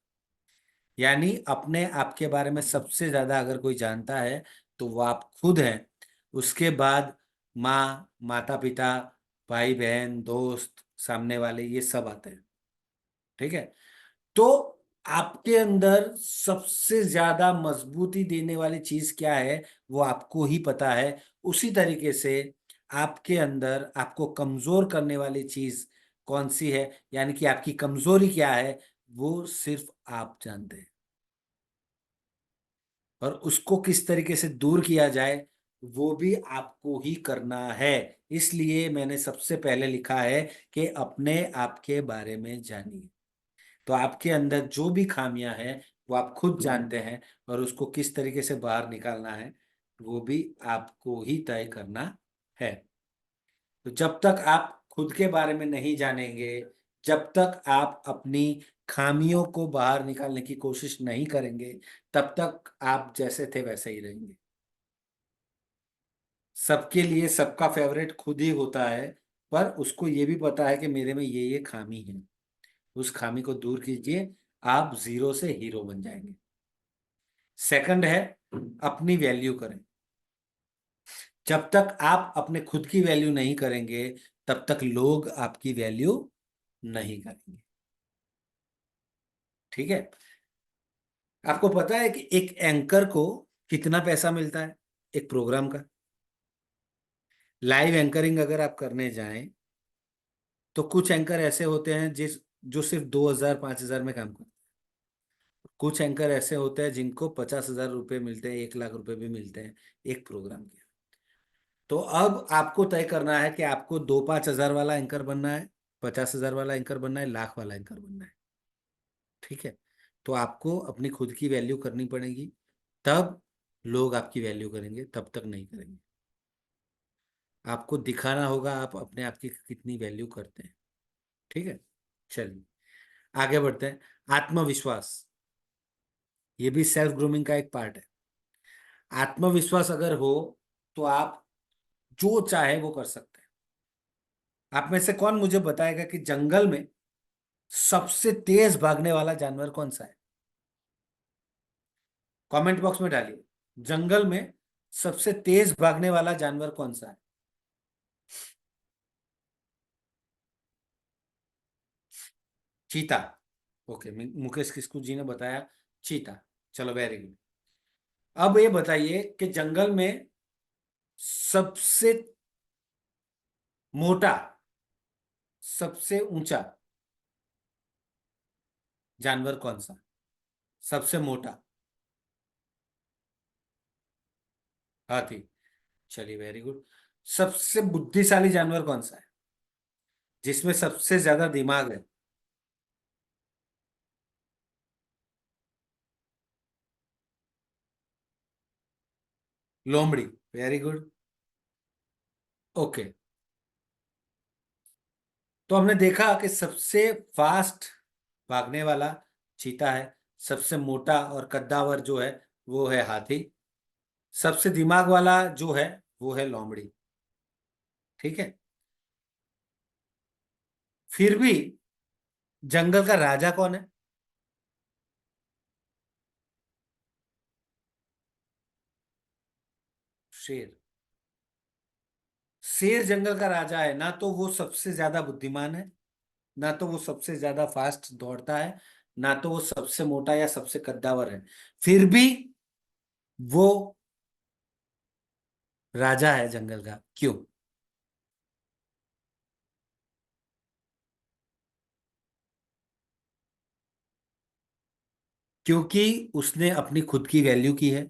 यानी अपने आपके बारे में सबसे ज्यादा अगर कोई जानता है तो वो आप खुद हैं। उसके बाद माँ, माता पिता, भाई बहन, दोस्त, सामने वाले, ये सब आते हैं। ठीक है? तो आपके अंदर सबसे ज्यादा मजबूती देने वाली चीज क्या है वो आपको ही पता है। उसी तरीके से आपके अंदर आपको कमजोर करने वाली चीज कौन सी है, यानी कि आपकी कमजोरी क्या है, वो सिर्फ आप जानते हैं। और उसको किस तरीके से दूर किया जाए वो भी आपको ही करना है। इसलिए मैंने सबसे पहले लिखा है कि अपने आप के बारे में जानिए। तो आपके अंदर जो भी खामियां हैं वो आप खुद जानते हैं, और उसको किस तरीके से बाहर निकालना है वो भी आपको ही तय करना है। तो जब तक आप खुद के बारे में नहीं जानेंगे, जब तक आप अपनी खामियों को बाहर निकालने की कोशिश नहीं करेंगे, तब तक आप जैसे थे वैसे ही रहेंगे। सबके लिए सबका फेवरेट खुद ही होता है, पर उसको ये भी पता है कि मेरे में ये खामी है। उस खामी को दूर कीजिए, आप 0 से हीरो बन जाएंगे। सेकंड है अपनी वैल्यू करें। जब तक आप अपने खुद की वैल्यू नहीं करेंगे तब तक लोग आपकी वैल्यू नहीं करेंगे। ठीक है? आपको पता है कि एक एंकर को कितना पैसा मिलता है एक प्रोग्राम का? लाइव एंकरिंग अगर आप करने जाएं तो कुछ एंकर ऐसे होते हैं जो सिर्फ 2,000 5,000 में काम करते हैं। कुछ एंकर ऐसे होते हैं जिनको 50,000 रुपये मिलते हैं, 1 लाख रुपए भी मिलते हैं एक प्रोग्राम के। तो अब आपको तय करना है कि आपको 2-5 हजार वाला एंकर बनना है, 50,000 वाला एंकर बनना है, लाख वाला एंकर बनना है। ठीक है? तो आपको अपनी खुद की वैल्यू करनी पड़ेगी, तब लोग आपकी वैल्यू करेंगे, तब तक नहीं करेंगे। आपको दिखाना होगा आप अपने आप की कितनी वैल्यू करते हैं। ठीक है? चलिए आगे बढ़ते हैं। आत्मविश्वास, ये भी सेल्फ ग्रूमिंग का एक पार्ट है। आत्मविश्वास अगर हो तो आप जो चाहे वो कर सकते हैं। आप में से कौन मुझे बताएगा कि जंगल में सबसे तेज भागने वाला जानवर कौन सा है? कमेंट बॉक्स में डालिए, जंगल में सबसे तेज भागने वाला जानवर कौन सा है? चीता। ओके, मुकेश किस्कू जी ने बताया चीता। चलो, वेरी गुड। अब ये बताइए कि जंगल में सबसे मोटा, सबसे ऊंचा जानवर कौन सा? सबसे मोटा? हाथी। चलिए, वेरी गुड। सबसे बुद्धिशाली जानवर कौन सा है, जिसमें सबसे ज्यादा दिमाग है? लोमड़ी। Very good. ओके, तो हमने देखा कि सबसे फास्ट भागने वाला चीता है। सबसे मोटा और कद्दावर जो है वो है हाथी। सबसे दिमाग वाला जो है वो है लोमड़ी। ठीक है। फिर भी जंगल का राजा कौन है? शेर। शेर जंगल का राजा है। ना तो वो सबसे ज्यादा बुद्धिमान है, ना तो वो सबसे ज्यादा फास्ट दौड़ता है, ना तो वो सबसे मोटा या सबसे कद्दावर है। फिर भी वो राजा है जंगल का। क्यों? क्योंकि उसने अपनी खुद की वैल्यू की है।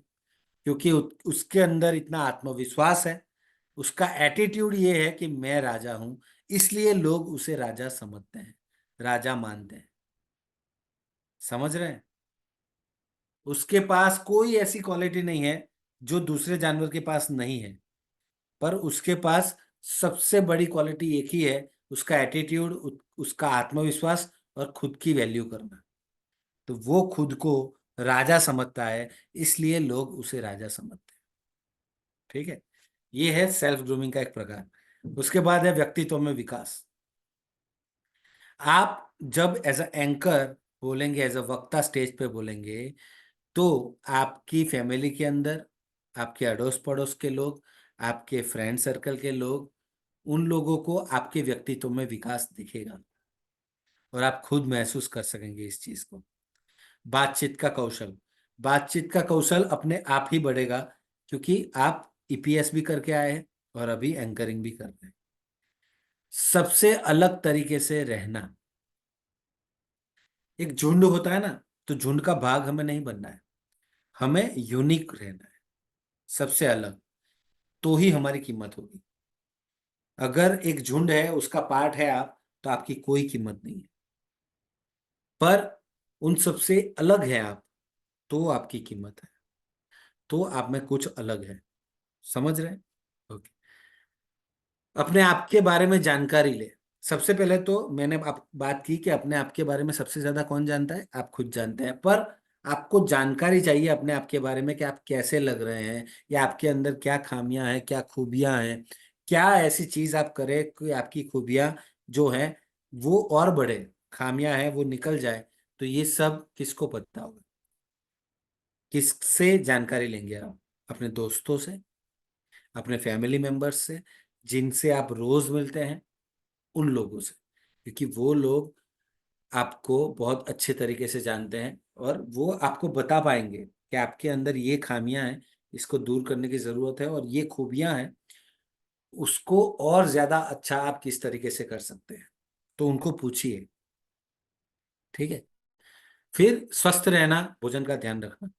क्योंकि उसके अंदर इतना आत्मविश्वास है। उसका एटीट्यूड ये है कि मैं राजा हूं, इसलिए लोग उसे राजा समझते हैं, राजा मानते हैं। समझ रहे हैं? उसके पास कोई ऐसी क्वालिटी नहीं है जो दूसरे जानवर के पास नहीं है, पर उसके पास सबसे बड़ी क्वालिटी एक ही है, उसका एटीट्यूड, उसका आत्मविश्वास और खुद की वैल्यू करना। तो वो खुद को राजा समझता है, इसलिए लोग उसे राजा समझते हैं। ठीक है। ये है सेल्फ ग्रूमिंग का एक प्रकार। उसके बाद है व्यक्तित्व में विकास। आप जब एज अ एंकर बोलेंगे, एज अ वक्ता स्टेज पे बोलेंगे, तो आपकी फैमिली के अंदर, आपके अड़ोस पड़ोस के लोग, आपके फ्रेंड सर्कल के लोग, उन लोगों को आपके व्यक्तित्व में विकास दिखेगा और आप खुद महसूस कर सकेंगे इस चीज को। बातचीत का कौशल। बातचीत का कौशल अपने आप ही बढ़ेगा, क्योंकि आप ईपीएस भी करके आए हैं और अभी एंकरिंग भी कर रहे हैं। सबसे अलग तरीके से रहना। एक झुंड होता है ना, तो झुंड का भाग हमें नहीं बनना है, हमें यूनिक रहना है, सबसे अलग। तो ही हमारी कीमत होगी। अगर एक झुंड है, उसका पार्ट है आप, तो आपकी कोई कीमत नहीं है। पर उन सबसे अलग है आप, तो आपकी कीमत है। तो आप में कुछ अलग है। समझ रहे हैं? ओके। अपने आप के बारे में जानकारी ले। सबसे पहले तो मैंने आप बात की कि अपने आप के बारे में सबसे ज्यादा कौन जानता है? आप खुद जानते हैं। पर आपको जानकारी चाहिए अपने आप के बारे में कि आप कैसे लग रहे हैं, या आपके अंदर क्या खामियां हैं, क्या खूबियां हैं, क्या ऐसी चीज आप करें कि आपकी खूबियां जो हैं वो और बढ़े, खामियां हैं वो निकल जाए। तो ये सब किसको पता होगा? किससे जानकारी लेंगे आप? अपने दोस्तों से, अपने फैमिली मेंबर्स से, जिनसे आप रोज मिलते हैं, उन लोगों से। क्योंकि वो लोग आपको बहुत अच्छे तरीके से जानते हैं और वो आपको बता पाएंगे कि आपके अंदर ये खामियां हैं, इसको दूर करने की जरूरत है, और ये खूबियां हैं, उसको और ज्यादा अच्छा आप किस तरीके से कर सकते हैं। तो उनको पूछिए। ठीक है। फिर स्वस्थ रहना, भोजन का ध्यान रखना।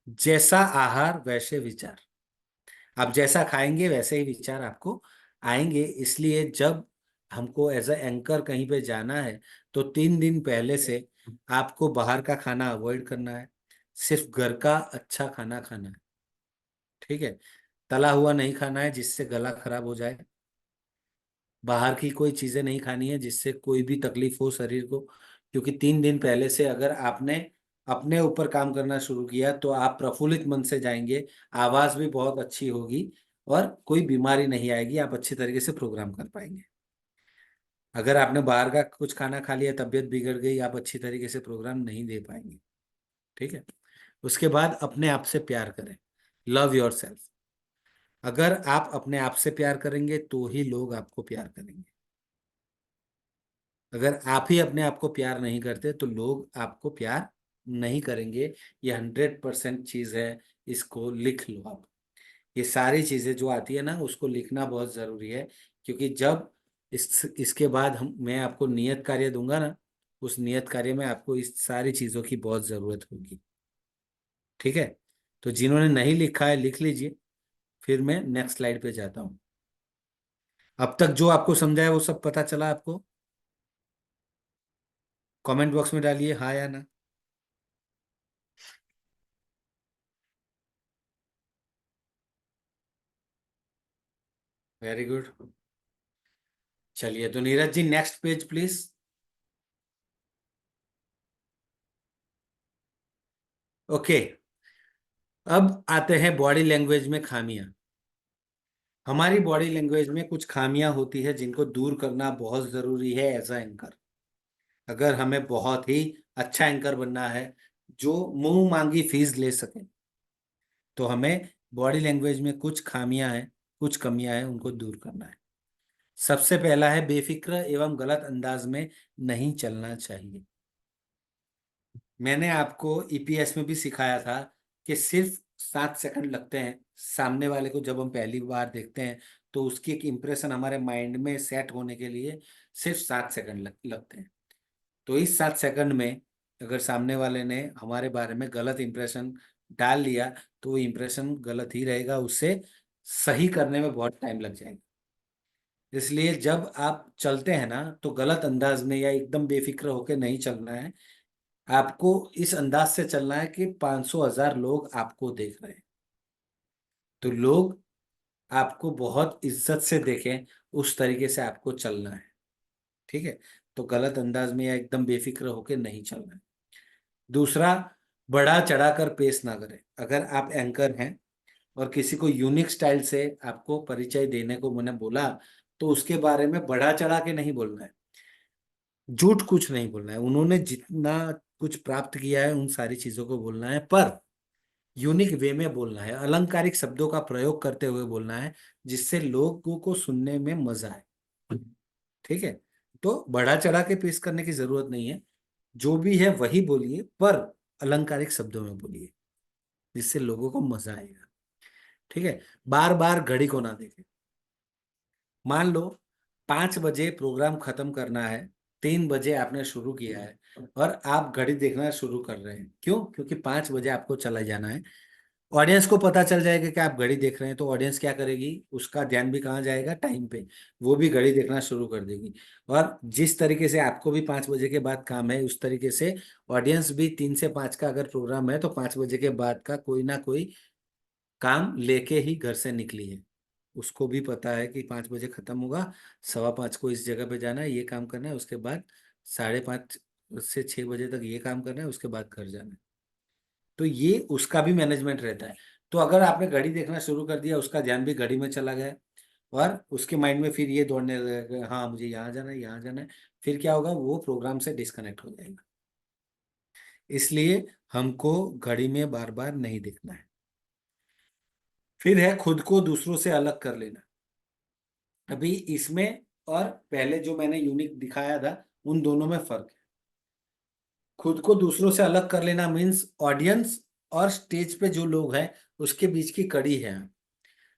जैसा आहार वैसे विचार। आप जैसा खाएंगे वैसे ही विचार आपको आएंगे। इसलिए जब हमको एज अ एंकर कहीं पे जाना है, तो 3 दिन पहले से आपको बाहर का खाना अवॉइड करना है, सिर्फ घर का अच्छा खाना खाना है। ठीक है। तला हुआ नहीं खाना है जिससे गला खराब हो जाए। बाहर की कोई चीजें नहीं खानी है जिससे कोई भी तकलीफ हो शरीर को। क्योंकि 3 दिन पहले से अगर आपने अपने ऊपर काम करना शुरू किया, तो आप प्रफुल्लित मन से जाएंगे, आवाज भी बहुत अच्छी होगी और कोई बीमारी नहीं आएगी, आप अच्छी तरीके से प्रोग्राम कर पाएंगे। अगर आपने बाहर का कुछ खाना खा लिया, तबीयत बिगड़ गई, आप अच्छी तरीके से प्रोग्राम नहीं दे पाएंगे। ठीक है। उसके बाद अपने आप से प्यार करें। Love your self. अगर आप अपने आप से प्यार करेंगे तो ही लोग आपको प्यार करेंगे। अगर आप ही अपने आप को प्यार नहीं करते तो लोग आपको प्यार नहीं करेंगे। ये 100% चीज है। इसको लिख लो आप। ये सारी चीजें जो आती है ना, उसको लिखना बहुत जरूरी है। क्योंकि जब इसके बाद मैं आपको नियत कार्य दूंगा ना, उस नियत कार्य में आपको इस सारी चीजों की बहुत जरूरत होगी। ठीक है। तो जिन्होंने नहीं लिखा है लिख लीजिए। फिर मैं नेक्स्ट स्लाइड पे जाता हूँ। अब तक जो आपको समझाया वो सब पता चला आपको? कमेंट बॉक्स में डालिए हाँ या ना। Very good. चलिए, तो Neeraj ji next page please. Okay, अब आते हैं बॉडी लैंग्वेज में खामियां। हमारी बॉडी लैंग्वेज में कुछ खामियां होती है जिनको दूर करना बहुत जरूरी है एज अ एंकर। अगर हमें बहुत ही अच्छा एंकर बनना है जो मुंह मांगी फीस ले सके, तो हमें बॉडी लैंग्वेज में कुछ खामियां हैं, कुछ कमियां हैं, उनको दूर करना है। सबसे पहला है बेफिक्र एवं गलत अंदाज में नहीं चलना चाहिए। मैंने आपको ईपीएस में भी सिखाया था कि सिर्फ 7 सेकंड लगते हैं सामने वाले को जब हम पहली बार देखते हैं, तो उसकी एक इम्प्रेशन हमारे माइंड में सेट होने के लिए सिर्फ 7 सेकंड लगते हैं। तो इस 7 सेकंड में अगर सामने वाले ने हमारे बारे में गलत इंप्रेशन डाल लिया तो वो इंप्रेशन गलत ही रहेगा, उससे सही करने में बहुत टाइम लग जाएगा। इसलिए जब आप चलते हैं ना, तो गलत अंदाज में या एकदम बेफिक्र होकर नहीं चलना है। आपको इस अंदाज से चलना है कि 500,000 लोग आपको देख रहे हैं, तो लोग आपको बहुत इज्जत से देखें, उस तरीके से आपको चलना है। ठीक है, तो गलत अंदाज में या एकदम बेफिक्र होकर नहीं चलना है। दूसरा, बढ़ा चढ़ाकर पेश ना करें। अगर आप एंकर हैं और किसी को यूनिक स्टाइल से आपको परिचय देने को मैंने बोला, तो उसके बारे में बढ़ा चढ़ा के नहीं बोलना है, झूठ कुछ नहीं बोलना है। उन्होंने जितना कुछ प्राप्त किया है उन सारी चीजों को बोलना है, पर यूनिक वे में बोलना है, अलंकारिक शब्दों का प्रयोग करते हुए बोलना है, जिससे लोगों को सुनने में मजा आए। ठीक है, तो बढ़ा चढ़ा के पेश करने की जरूरत नहीं है, जो भी है वही बोलिए, पर अलंकारिक शब्दों में बोलिए, जिससे लोगों को मजा आएगा। ठीक है, बार बार घड़ी को ना देखें। मान लो 5 बजे प्रोग्राम खत्म करना है, 3 बजे आपने शुरू किया है और आप घड़ी देखना शुरू कर रहे हैं। क्यों? क्योंकि 5 बजे आपको चला जाना है। ऑडियंस को पता चल जाएगा कि आप घड़ी देख रहे हैं, तो ऑडियंस क्या करेगी, उसका ध्यान भी कहाँ जाएगा, टाइम पे। वो भी घड़ी देखना शुरू कर देगी। और जिस तरीके से आपको भी 5 बजे के बाद काम है, उस तरीके से ऑडियंस भी 3 से 5 का अगर प्रोग्राम है तो 5 बजे के बाद का कोई ना कोई काम लेके ही घर से निकली है। उसको भी पता है कि 5 बजे खत्म होगा, 5:15 को इस जगह पे जाना है, ये काम करना है, उसके बाद 5:30 से 6 बजे तक ये काम करना है, उसके बाद घर जाना है। तो ये उसका भी मैनेजमेंट रहता है। तो अगर आपने घड़ी देखना शुरू कर दिया, उसका ध्यान भी घड़ी में चला गया और उसके माइंड में फिर ये दौड़ने लगेगा, हाँ मुझे यहाँ जाना है, यहाँ जाना है, फिर क्या होगा, वो प्रोग्राम से डिस्कनेक्ट हो जाएगा। इसलिए हमको घड़ी में बार बार नहीं देखना है। फिर है खुद को दूसरों से अलग कर लेना। अभी इसमें और पहले जो मैंने यूनिक दिखाया था, उन दोनों में फर्क है। खुद को दूसरों से अलग कर लेना मीन्स ऑडियंस और स्टेज पे जो लोग हैं उसके बीच की कड़ी है।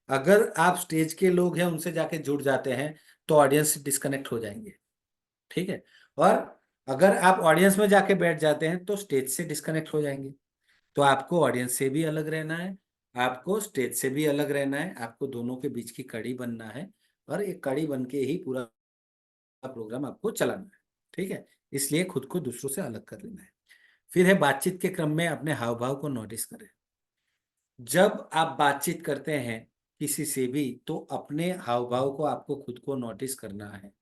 अगर आप स्टेज के लोग हैं उनसे जाके जुड़ जाते हैं तो ऑडियंस से डिस्कनेक्ट हो जाएंगे। ठीक है, और अगर आप ऑडियंस में जाके बैठ जाते हैं तो स्टेज से डिस्कनेक्ट हो जाएंगे। तो आपको ऑडियंस से भी अलग रहना है, आपको स्टेज से भी अलग रहना है, आपको दोनों के बीच की कड़ी बनना है और एक कड़ी बन के ही पूरा प्रोग्राम आपको चलाना है। ठीक है, इसलिए खुद को दूसरों से अलग कर लेना है। फिर है बातचीत के क्रम में अपने हाव भाव को नोटिस करें। जब आप बातचीत करते हैं किसी से भी, तो अपने हाव भाव को आपको खुद को नोटिस करना है।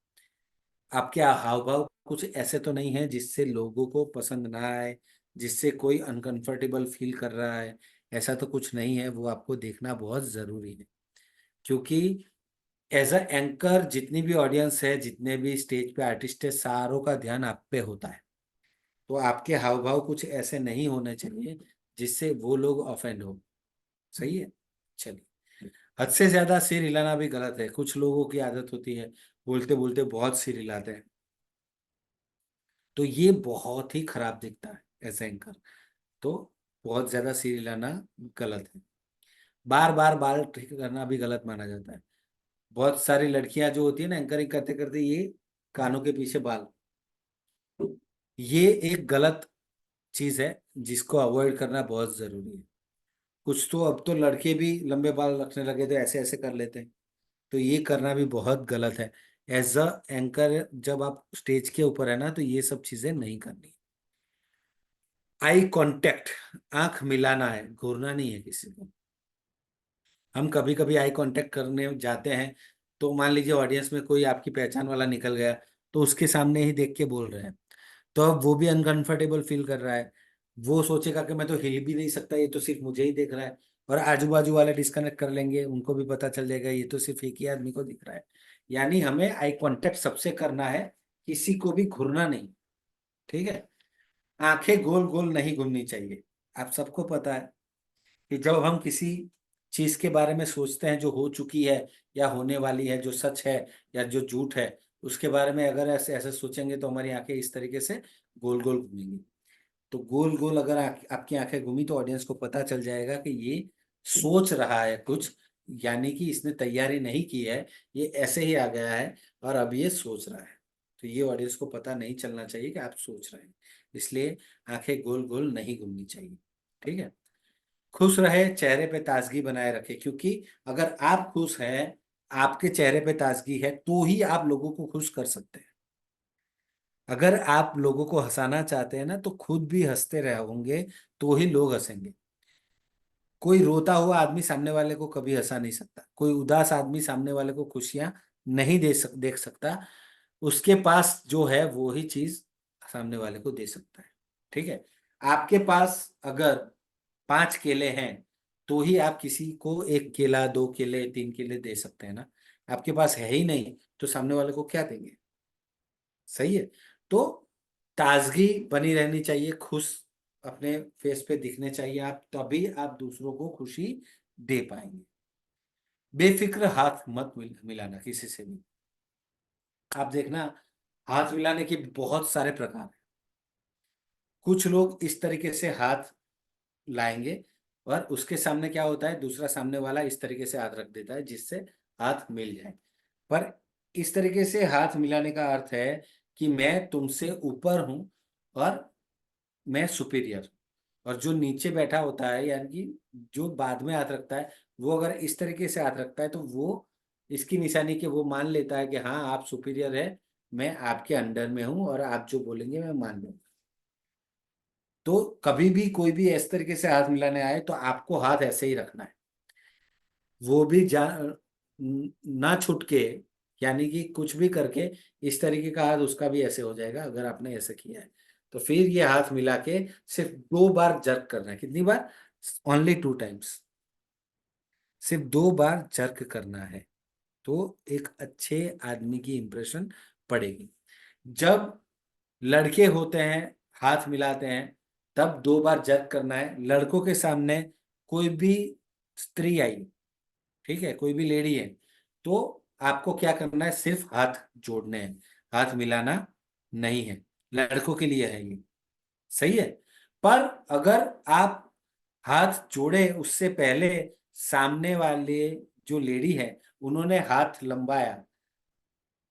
आपके हाव भाव कुछ ऐसे तो नहीं है जिससे लोगों को पसंद ना आए, जिससे कोई अनकंफर्टेबल फील कर रहा है, ऐसा तो कुछ नहीं है। वो आपको देखना बहुत जरूरी है, क्योंकि एज अ एंकर जितनी भी ऑडियंस है, जितने भी स्टेज पे आर्टिस्ट है, सारों का ध्यान आप पे होता है। तो आपके हाव भाव कुछ ऐसे नहीं होने चाहिए जिससे वो लोग ऑफेंड हो। सही है, चलिए। हद से ज्यादा सिर हिलाना भी गलत है। कुछ लोगों की आदत होती है बोलते बोलते बहुत सिर हिलाते हैं, तो ये बहुत ही खराब दिखता है एज एंकर। तो बहुत ज्यादा सिर हिलाना गलत है। बार बार बाल ठीक करना भी गलत माना जाता है। बहुत सारी लड़कियां जो होती है ना, एंकरिंग करते करते ये कानों के पीछे बाल, ये एक गलत चीज है जिसको अवॉइड करना बहुत जरूरी है। कुछ तो अब तो लड़के भी लंबे बाल रखने लगे तो ऐसे ऐसे कर लेते हैं, तो ये करना भी बहुत गलत है। एज अ एंकर जब आप स्टेज के ऊपर है ना, तो ये सब चीजें नहीं करनी। आई कांटेक्ट, आंख मिलाना है, घूरना नहीं है किसी को। हम कभी कभी आई कांटेक्ट करने जाते हैं, तो मान लीजिए ऑडियंस में कोई आपकी पहचान वाला निकल गया, तो उसके सामने ही देख के बोल रहे हैं, तो अब वो भी अनकंफर्टेबल फील कर रहा है। वो सोचेगा कि मैं तो हिल भी नहीं सकता, ये तो सिर्फ मुझे ही देख रहा है, और आजू बाजू वाले डिस्कनेक्ट कर लेंगे, उनको भी पता चल जाएगा ये तो सिर्फ एक ही आदमी को दिख रहा है। यानी हमें आई कांटेक्ट सबसे करना है, किसी को भी घूरना नहीं। ठीक है, आंखें गोल गोल नहीं घूमनी चाहिए। आप सबको पता है कि जब हम किसी चीज के बारे में सोचते हैं जो हो चुकी है या होने वाली है, जो सच है या जो झूठ है, उसके बारे में अगर ऐसे ऐसे सोचेंगे तो हमारी आंखें इस तरीके से गोल गोल घूमेंगी। तो गोल गोल अगर आपकी आंखें घूमी तो ऑडियंस को पता चल जाएगा कि ये सोच रहा है कुछ, यानी कि इसने तैयारी नहीं की है, ये ऐसे ही आ गया है और अब ये सोच रहा है। तो ये ऑडियंस को पता नहीं चलना चाहिए कि आप सोच रहे हैं, इसलिए आंखें गोल गोल नहीं घूमनी चाहिए। ठीक है, खुश रहे, चेहरे पे ताजगी बनाए रखे, क्योंकि अगर आप खुश हैं, आपके चेहरे पे ताजगी है, तो ही आप लोगों को खुश कर सकते हैं। अगर आप लोगों को हंसाना चाहते हैं ना, तो खुद भी हंसते रहे होंगे तो ही लोग हंसेंगे। कोई रोता हुआ आदमी सामने वाले को कभी हंसा नहीं सकता, कोई उदास आदमी सामने वाले को खुशियां नहीं देख सकता। उसके पास जो है वो ही चीज सामने वाले को दे सकता है। ठीक है, आपके पास अगर 5 केले हैं तो ही आप किसी को 1 केला, 2 केले, 3 केले दे सकते हैं ना। आपके पास है ही नहीं तो सामने वाले को क्या देंगे? सही है। तो ताजगी बनी रहनी चाहिए, खुश अपने फेस पे दिखने चाहिए आप, तभी आप दूसरों को खुशी दे पाएंगे। बेफिक्र हाथ मत मिलाना किसी से भी। आप देखना, हाथ मिलाने के बहुत सारे प्रकार हैं। कुछ लोग इस तरीके से हाथ लाएंगे और उसके सामने क्या होता है, दूसरा सामने वाला इस तरीके से हाथ रख देता है जिससे हाथ मिल जाए। पर इस तरीके से हाथ मिलाने का अर्थ है कि मैं तुमसे ऊपर हूं और मैं सुपीरियर। और जो नीचे बैठा होता है, यानी कि जो बाद में हाथ रखता है, वो अगर इस तरीके से हाथ रखता है तो वो इसकी निशानी कि वो मान लेता है कि हाँ आप सुपीरियर है, मैं आपके अंडर में हूं और आप जो बोलेंगे मैं मान लूंगा। तो कभी भी कोई भी इस तरीके से हाथ मिलाने आए तो आपको हाथ ऐसे ही रखना है, वो भी ना छुटके, यानी कि कुछ भी करके इस तरीके का हाथ उसका भी ऐसे हो जाएगा अगर आपने ऐसे किया है। तो फिर ये हाथ मिला के सिर्फ 2 बार जर्क करना है। कितनी बार? ओनली 2 टाइम्स, सिर्फ 2 बार जर्क करना है, तो एक अच्छे आदमी की इंप्रेशन पड़ेगी। जब लड़के होते हैं, हाथ मिलाते हैं, तब 2 बार जर्क करना है। लड़कों के सामने कोई भी स्त्री आई, ठीक है, कोई भी लेडी है, तो आपको क्या करना है, सिर्फ हाथ जोड़ने हैं, हाथ मिलाना नहीं है। लड़कों के लिए है ये, सही है। पर अगर आप हाथ जोड़े उससे पहले सामने वाले जो लेडी है उन्होंने हाथ लंबाया,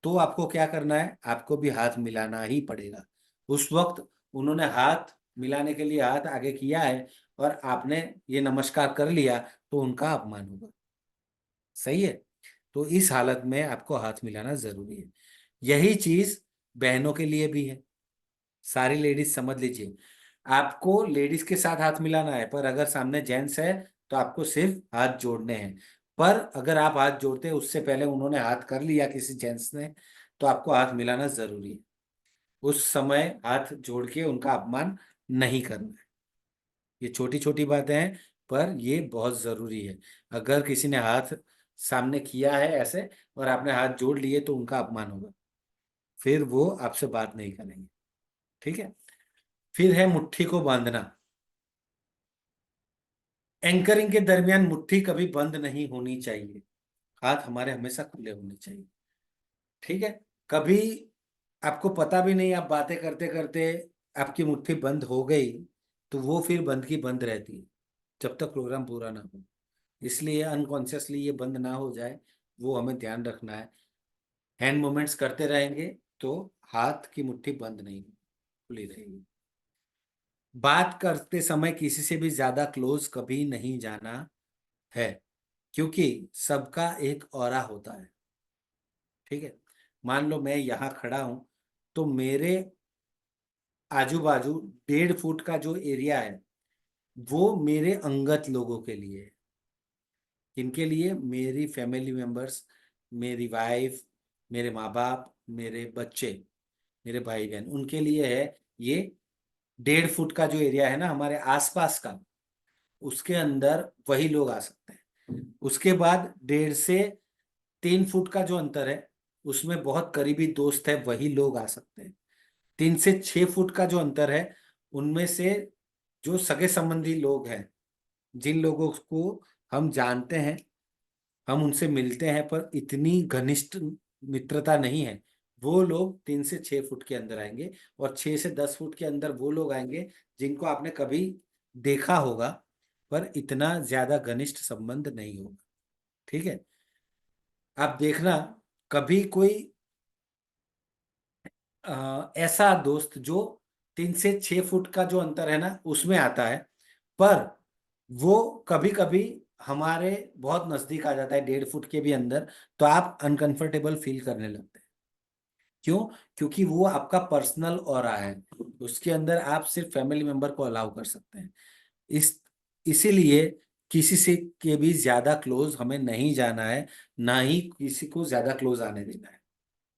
तो आपको क्या करना है, आपको भी हाथ मिलाना ही पड़ेगा। उस वक्त उन्होंने हाथ मिलाने के लिए हाथ आगे किया है और आपने ये नमस्कार कर लिया, तो उनका अपमान होगा। सही है। तो इस हालत में आपको हाथ मिलाना जरूरी है। यही चीज बहनों के लिए भी है। सारी लेडीज समझ लीजिए, आपको लेडीज के साथ हाथ मिलाना है, पर अगर सामने जेंट्स है तो आपको सिर्फ हाथ जोड़ने हैं। पर अगर आप हाथ जोड़ते हैं उससे पहले उन्होंने हाथ कर लिया किसी जेंट्स ने, तो आपको हाथ मिलाना जरूरी है। उस समय हाथ जोड़ के उनका अपमान नहीं करना है। ये छोटी छोटी बातें हैं, पर ये बहुत जरूरी है। अगर किसी ने हाथ सामने किया है ऐसे और आपने हाथ जोड़ लिए तो उनका अपमान होगा, फिर वो आपसे बात नहीं करेंगे। ठीक है। फिर है मुट्ठी को बांधना। एंकरिंग के दरमियान मुट्ठी कभी बंद नहीं होनी चाहिए, हाथ हमारे हमेशा खुले होने चाहिए। ठीक है। कभी आपको पता भी नहीं, आप बातें करते करते आपकी मुट्ठी बंद हो गई, तो वो फिर बंद की बंद रहती है जब तक प्रोग्राम पूरा ना हो। इसलिए अनकॉन्शियसली ये बंद ना हो जाए, वो हमें ध्यान रखना है। हैंड मूवमेंट्स करते रहेंगे तो हाथ की मुट्ठी बंद नहीं, खुली रहेगी। बात करते समय किसी से भी ज्यादा क्लोज कभी नहीं जाना है, क्योंकि सबका एक ऑरा होता है। ठीक है। मान लो मैं यहाँ खड़ा हूं, तो मेरे आजू बाजू 1.5 फुट का जो एरिया है वो मेरे अंगत लोगों के लिए है। इनके लिए, मेरी फैमिली मेंबर्स, मेरी वाइफ, मेरे माँ बाप, मेरे बच्चे, मेरे भाई बहन, उनके लिए है ये 1.5 फुट का जो एरिया है ना हमारे आसपास का, उसके अंदर वही लोग आ सकते हैं। उसके बाद 1.5 से 3 फुट का जो अंतर है उसमें बहुत करीबी दोस्त है, वही लोग आ सकते हैं। 3 से 6 फुट का जो अंतर है उनमें से जो सगे संबंधी लोग हैं, जिन लोगों को हम जानते हैं, हम उनसे मिलते हैं पर इतनी घनिष्ठ मित्रता नहीं है, वो लोग 3 से 6 फुट के अंदर आएंगे। और 6 से 10 फुट के अंदर वो लोग आएंगे जिनको आपने कभी देखा होगा पर इतना ज्यादा घनिष्ठ संबंध नहीं होगा। ठीक है, आप देखना कभी कोई ऐसा दोस्त जो 3 से 6 फुट का जो अंतर है ना उसमें आता है, पर वो कभी कभी हमारे बहुत नजदीक आ जाता है 1.5 फुट के भी अंदर, तो आप अनकंफर्टेबल फील करने लगते हैं। क्यों? क्योंकि वो आपका पर्सनल ऑरा है, उसके अंदर आप सिर्फ फैमिली मेंबर को अलाउ कर सकते हैं। इसीलिए किसी से के भी ज्यादा क्लोज हमें नहीं जाना है, ना ही किसी को ज्यादा क्लोज आने देना है।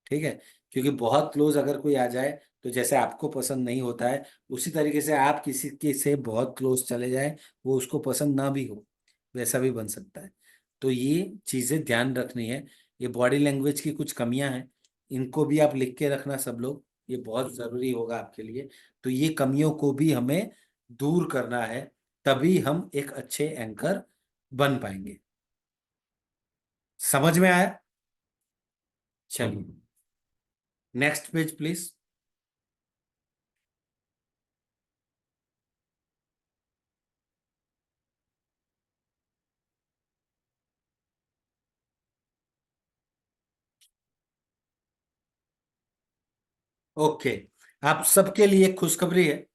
ठीक है, क्योंकि बहुत क्लोज अगर कोई आ जाए तो जैसे आपको पसंद नहीं होता है, उसी तरीके से आप किसी के से बहुत क्लोज चले जाए, वो उसको पसंद ना भी हो, वैसा भी बन सकता है। तो ये चीजें ध्यान रखनी है। ये बॉडी लैंग्वेज की कुछ कमियां हैं, इनको भी आप लिख के रखना सब लोग, ये बहुत जरूरी होगा आपके लिए। तो ये कमियों को भी हमें दूर करना है, तभी हम एक अच्छे एंकर बन पाएंगे। समझ में आया? चलिए नेक्स्ट पेज प्लीज। ओके, आप सबके लिए खुशखबरी है।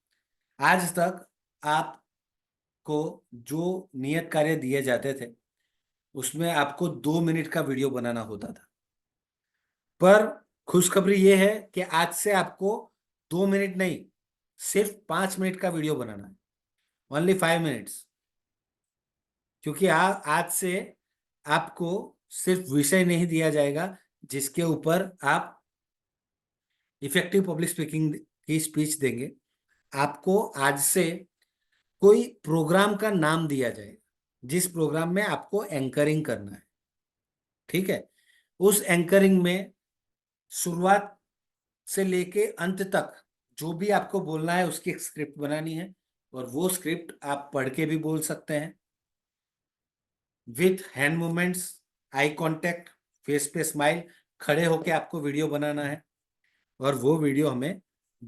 आज तक आपको जो नियत कार्य दिए जाते थे उसमें आपको 2 मिनट का वीडियो बनाना होता था, पर खुशखबरी ये है कि आज से आपको 2 मिनट नहीं, सिर्फ 5 मिनट का वीडियो बनाना है। Only 5 minutes. क्योंकि आज से आपको सिर्फ विषय नहीं दिया जाएगा जिसके ऊपर आप इफेक्टिव पब्लिक स्पीकिंग की स्पीच देंगे, आपको आज से कोई प्रोग्राम का नाम दिया जाएगा जिस प्रोग्राम में आपको एंकरिंग करना है। ठीक है, उस एंकरिंग में शुरुआत से लेके अंत तक जो भी आपको बोलना है उसकी एक स्क्रिप्ट बनानी है, और वो स्क्रिप्ट आप पढ़ के भी बोल सकते हैं, with hand movements, eye contact, face पे स्माइल, खड़े होके आपको वीडियो बनाना है और वो वीडियो हमें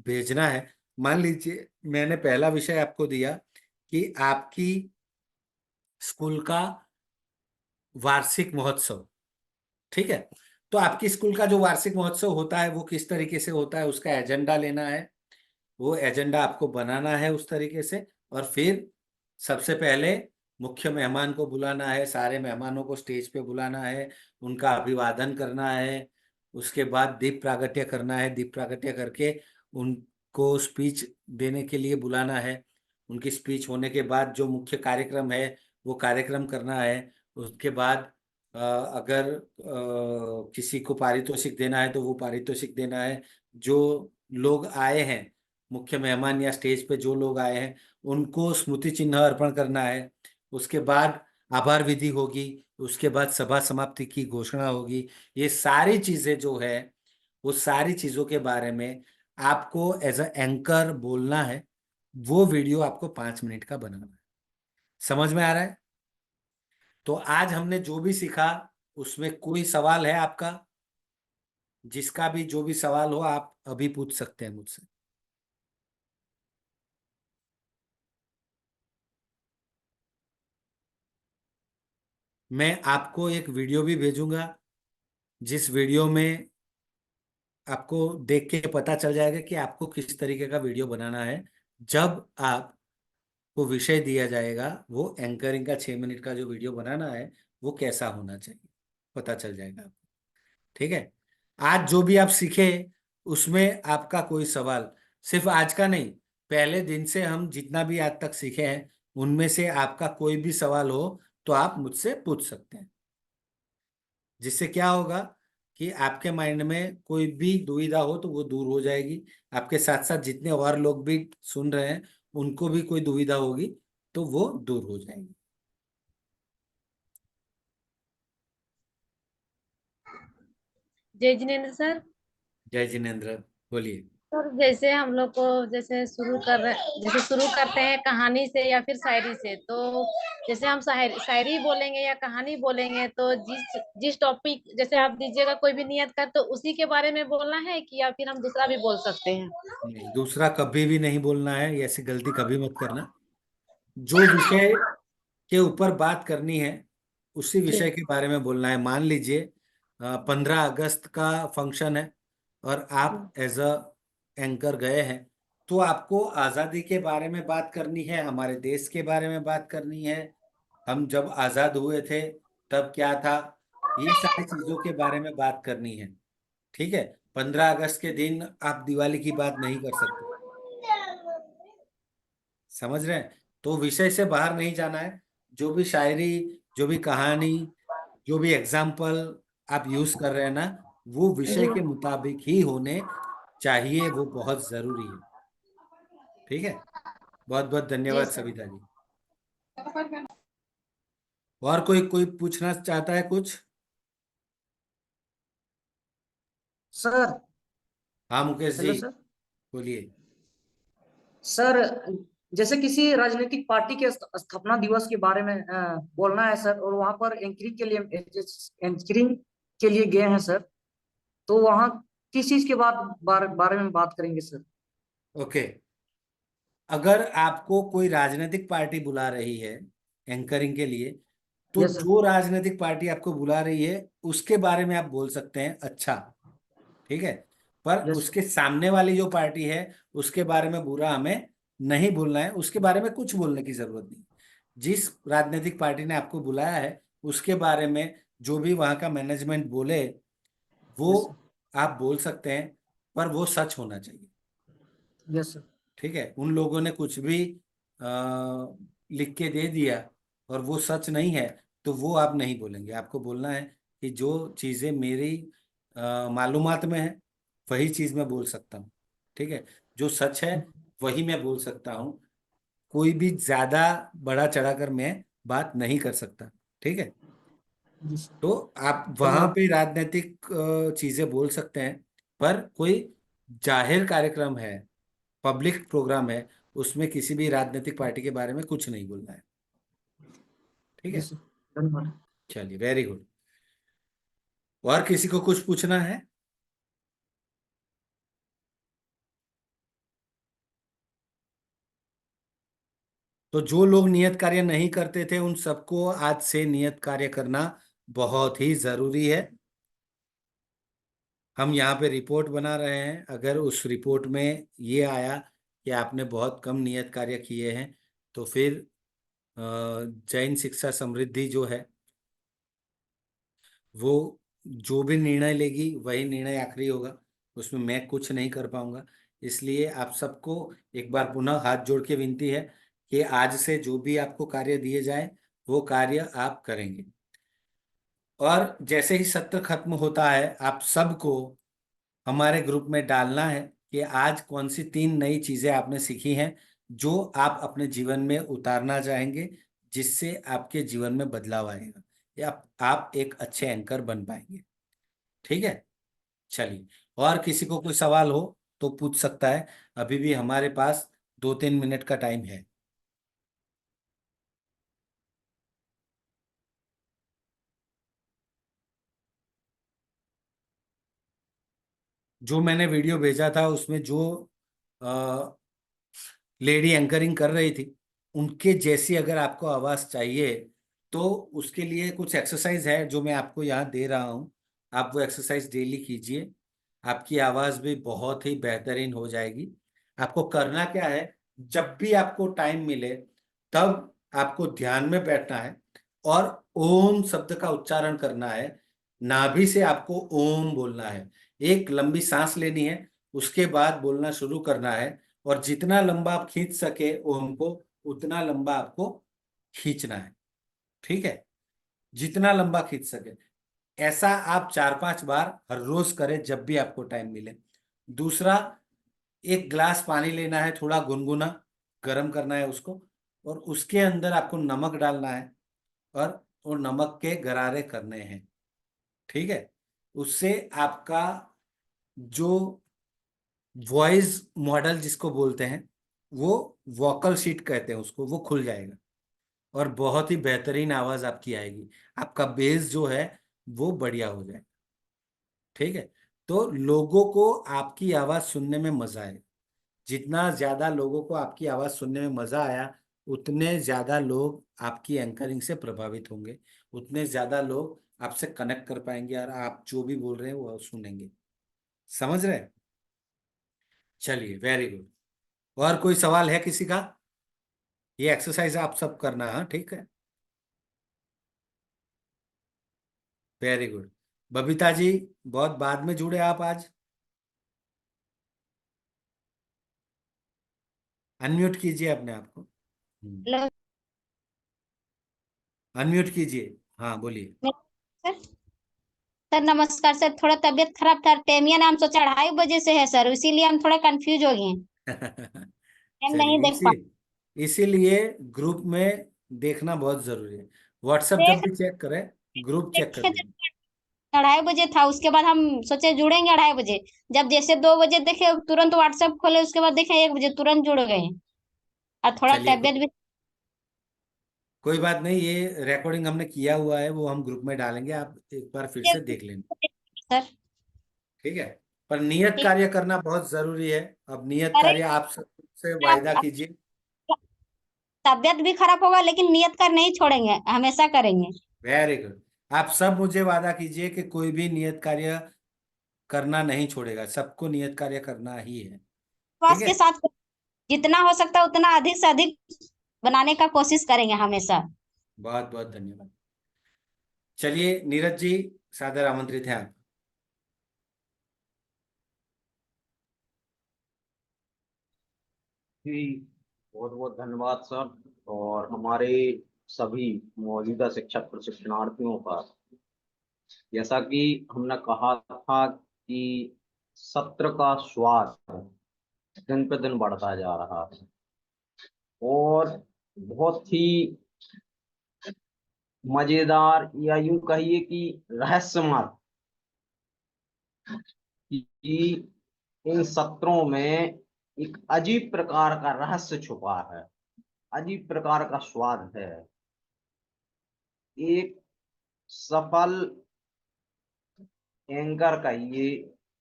भेजना है। मान लीजिए मैंने पहला विषय आपको दिया कि आपकी स्कूल का वार्षिक महोत्सव। ठीक है, तो आपकी स्कूल का जो वार्षिक महोत्सव होता है वो किस तरीके से होता है, उसका एजेंडा लेना है, वो एजेंडा आपको बनाना है उस तरीके से, और फिर सबसे पहले मुख्य मेहमान को बुलाना है, सारे मेहमानों को स्टेज पे बुलाना है, उनका अभिवादन करना है, उसके बाद दीप प्रागट्य करना है, दीप प्रागट्य करके उनको स्पीच देने के लिए बुलाना है, उनकी स्पीच होने के बाद जो मुख्य कार्यक्रम है वो कार्यक्रम करना है। उसके बाद अगर किसी को पारितोषिक देना है तो वो पारितोषिक देना है। जो लोग आए हैं, मुख्य मेहमान या स्टेज पे जो लोग आए हैं, उनको स्मृति चिन्ह अर्पण करना है। उसके बाद आभार विधि होगी, उसके बाद सभा समाप्ति की घोषणा होगी। ये सारी चीजें जो है वो सारी चीजों के बारे में आपको एज अ एंकर बोलना है। वो वीडियो आपको 5 मिनट का बनाना है। समझ में आ रहा है? तो आज हमने जो भी सीखा उसमें कोई सवाल है आपका? जिसका भी जो भी सवाल हो आप अभी पूछ सकते हैं मुझसे। मैं आपको एक वीडियो भी भेजूंगा जिस वीडियो में आपको देख के पता चल जाएगा कि आपको किस तरीके का वीडियो बनाना है। जब आपको विषय दिया जाएगा वो एंकरिंग का 6 मिनट का जो वीडियो बनाना है वो कैसा होना चाहिए, पता चल जाएगा आपको। ठीक है, आज जो भी आप सीखे उसमें आपका कोई सवाल, सिर्फ आज का नहीं, पहले दिन से हम जितना भी आज तक सीखे हैं उनमें से आपका कोई भी सवाल हो तो आप मुझसे पूछ सकते हैं। जिससे क्या होगा कि आपके माइंड में कोई भी दुविधा हो तो वो दूर हो जाएगी, आपके साथ साथ जितने और लोग भी सुन रहे हैं उनको भी कोई दुविधा होगी तो वो दूर हो जाएगी। जय जिनेन्द्र सर। जय जिनेन्द्र, बोलिए। सर जैसे हम लोग को जैसे शुरू करते हैं कहानी से या फिर शायरी से, तो जैसे हम शायरी बोलेंगे या कहानी बोलेंगे तो जिस जिस टॉपिक जैसे आप दीजिएगा कोई भी नियत कर, तो उसी के बारे में बोलना है कि या फिर हम दूसरा भी बोल सकते हैं? नहीं, दूसरा कभी भी नहीं बोलना है, ऐसी गलती कभी मत करना। जो विषय के ऊपर बात करनी है उसी विषय के बारे में बोलना है। मान लीजिए 15 अगस्त का फंक्शन है और आप एज अ एंकर गए हैं, तो आपको आज़ादी के बारे में बात करनी है, हमारे देश के बारे में बात करनी है, हम जब आज़ाद हुए थे तब क्या था, ये सारी चीज़ों के बारे में बात करनी है। ठीक है, 15 अगस्त के दिन आप दिवाली की बात नहीं कर सकते, समझ रहे हैं? तो विषय से बाहर नहीं जाना है। जो भी शायरी, जो भी कहानी, जो भी एग्जाम्पल आप यूज कर रहे हैं ना, वो विषय के मुताबिक ही होने चाहिए, वो बहुत जरूरी है। ठीक है, बहुत बहुत जी धन्यवाद सर। सविता जी। और कोई कोई पूछना चाहता है कुछ? सर। हाँ मुकेश जी, हेलो सर। बोलिए। सर, जैसे किसी राजनीतिक पार्टी के स्थापना दिवस के बारे में बोलना है सर, और वहां पर एंकरिंग के लिए गए हैं सर, तो वहाँ किस चीज के बारे में बात करेंगे सर? ओके, अगर आपको कोई राजनीतिक पार्टी बुला रही है एंकरिंग के लिए, तो यस सर। जो राजनीतिक पार्टी आपको बुला रही है उसके बारे में आप बोल सकते हैं, अच्छा, ठीक है। पर यस सर। उसके सामने वाली जो पार्टी है उसके बारे में बुरा हमें नहीं बोलना है, उसके बारे में कुछ बोलने की जरूरत नहीं। जिस राजनीतिक पार्टी ने आपको बुलाया है उसके बारे में जो भी वहां का मैनेजमेंट बोले वो यस सर। आप बोल सकते हैं, पर वो सच होना चाहिए। Yes sir. ठीक है, उन लोगों ने कुछ भी लिख के दे दिया और वो सच नहीं है तो वो आप नहीं बोलेंगे। आपको बोलना है कि जो चीज़ें मेरी मालूमात में है वही चीज़ मैं बोल सकता हूँ। ठीक है, जो सच है वही मैं बोल सकता हूँ, कोई भी ज्यादा बड़ा चढ़ाकर मैं बात नहीं कर सकता। ठीक है, जी सर। तो आप वहां धन्यवाद। पे राजनीतिक चीजें बोल सकते हैं, पर कोई जाहिर कार्यक्रम है, पब्लिक प्रोग्राम है, उसमें किसी भी राजनीतिक पार्टी के बारे में कुछ नहीं बोलना है। ठीक जी है, सर। धन्यवाद। चलिए, वेरी गुड। और किसी को कुछ पूछना है? तो जो लोग नियत कार्य नहीं करते थे उन सबको आज से नियत कार्य करना बहुत ही जरूरी है। हम यहाँ पे रिपोर्ट बना रहे हैं, अगर उस रिपोर्ट में ये आया कि आपने बहुत कम नियत कार्य किए हैं तो फिर जैन शिक्षा समृद्धि जो है वो जो भी निर्णय लेगी वही निर्णय आखिरी होगा, उसमें मैं कुछ नहीं कर पाऊंगा। इसलिए आप सबको एक बार पुनः हाथ जोड़ के विनती है कि आज से जो भी आपको कार्य दिए जाए वो कार्य आप करेंगे। और जैसे ही सत्र खत्म होता है आप सबको हमारे ग्रुप में डालना है कि आज कौन सी 3 नई चीजें आपने सीखी हैं जो आप अपने जीवन में उतारना चाहेंगे, जिससे आपके जीवन में बदलाव आएगा या आप एक अच्छे एंकर बन पाएंगे। ठीक है, चलिए, और किसी को कोई सवाल हो तो पूछ सकता है, अभी भी हमारे पास 2-3 मिनट का टाइम है। जो मैंने वीडियो भेजा था उसमें जो लेडी एंकरिंग कर रही थी उनके जैसी अगर आपको आवाज चाहिए तो उसके लिए कुछ एक्सरसाइज है जो मैं आपको यहाँ दे रहा हूँ। आप वो एक्सरसाइज डेली कीजिए, आपकी आवाज भी बहुत ही बेहतरीन हो जाएगी। आपको करना क्या है, जब भी आपको टाइम मिले तब आपको ध्यान में बैठना है और ओम शब्द का उच्चारण करना है। नाभि से आपको ओम बोलना है, एक लंबी सांस लेनी है, उसके बाद बोलना शुरू करना है और जितना लंबा आप खींच सके ओम को उतना लंबा आपको खींचना है। ठीक है, जितना लंबा खींच सके। ऐसा आप 4-5 बार हर रोज करें जब भी आपको टाइम मिले। दूसरा, एक गिलास पानी लेना है, थोड़ा गुनगुना गर्म करना है उसको, और उसके अंदर आपको नमक डालना है और वो नमक के गरारे करने हैं। ठीक है, उससे आपका जो वॉइस मॉडल जिसको बोलते हैं, वो वोकल शीट कहते हैं उसको, वो खुल जाएगा और बहुत ही बेहतरीन आवाज आपकी आएगी। आपका बेस जो है वो बढ़िया हो जाएगा। ठीक है, तो लोगों को आपकी आवाज सुनने में मजा आए। जितना ज्यादा लोगों को आपकी आवाज सुनने में मजा आया, उतने ज्यादा लोग आपकी एंकरिंग से प्रभावित होंगे, उतने ज्यादा लोग आपसे कनेक्ट कर पाएंगे और आप जो भी बोल रहे हैं वो सुनेंगे। समझ रहे हैं? चलिए, वेरी गुड। और कोई सवाल है किसी का? ये एक्सरसाइज आप सब करना, हाँ ठीक है, वेरी गुड। बबीता जी, बहुत बाद में जुड़े आप आज। अनम्यूट कीजिए अपने आप को। हेलो अनम्यूट कीजिए, हाँ बोलिए। सर। सर नमस्कार सर, थोड़ा तबीयत खराब था, टेमिया नाम सोचा 2:30 बजे से है सर, इसीलिए हम थोड़ा कंफ्यूज हो गए हैं। टाइम नहीं चलिए, देख पा इसीलिए ग्रुप में देखना बहुत जरूरी है। व्हाट्सएप जब देख भी चेक करें, ग्रुप चेक कर देखे लेना। 2:30 बजे था, उसके बाद हम सोचे जुड़ेंगे 2:30 बजे। जब जैसे 2 बजे देखे तुरंत व्हाट्सएप खोले, उसके बाद देखे 1 बजे, तुरंत जुड़ गए। और थोड़ा चलिए, तबीयत भी। कोई बात नहीं, ये रिकॉर्डिंग हमने किया हुआ है, वो हम ग्रुप में डालेंगे, आप एक बार फिर से देख लेना। सर ठीक है, पर नियत ठीक। कार्य करना बहुत जरूरी है। अब नियत अरे कार्य आप सबसे वायदा आप कीजिए। तबीयत भी खराब होगा लेकिन नियत कर नहीं छोड़ेंगे, हमेशा करेंगे। Very good. आप सब मुझे वादा कीजिए कि कोई भी नियत कार्य करना नहीं छोड़ेगा, सबको नियत कार्य करना ही है। ठीक विश्वास है, के साथ जितना हो सकता है उतना अधिक से अधिक बनाने का कोशिश करेंगे हमेशा। बहुत बहुत धन्यवाद। चलिए नीरज जी, सादर आमंत्रित हैं आप। जी, बहुत बहुत धन्यवाद सर। और हमारे सभी मौजूदा शिक्षक प्रशिक्षणार्थियों का, जैसा कि हमने कहा था कि सत्र का स्वाद दिन पे दिन बढ़ता जा रहा है और बहुत ही मजेदार, या यूं कहिए कि रहस्यमय, कि इन सत्रों में एक अजीब प्रकार का रहस्य छुपा है, अजीब प्रकार का स्वाद है। एक सफल एंकर कहिए,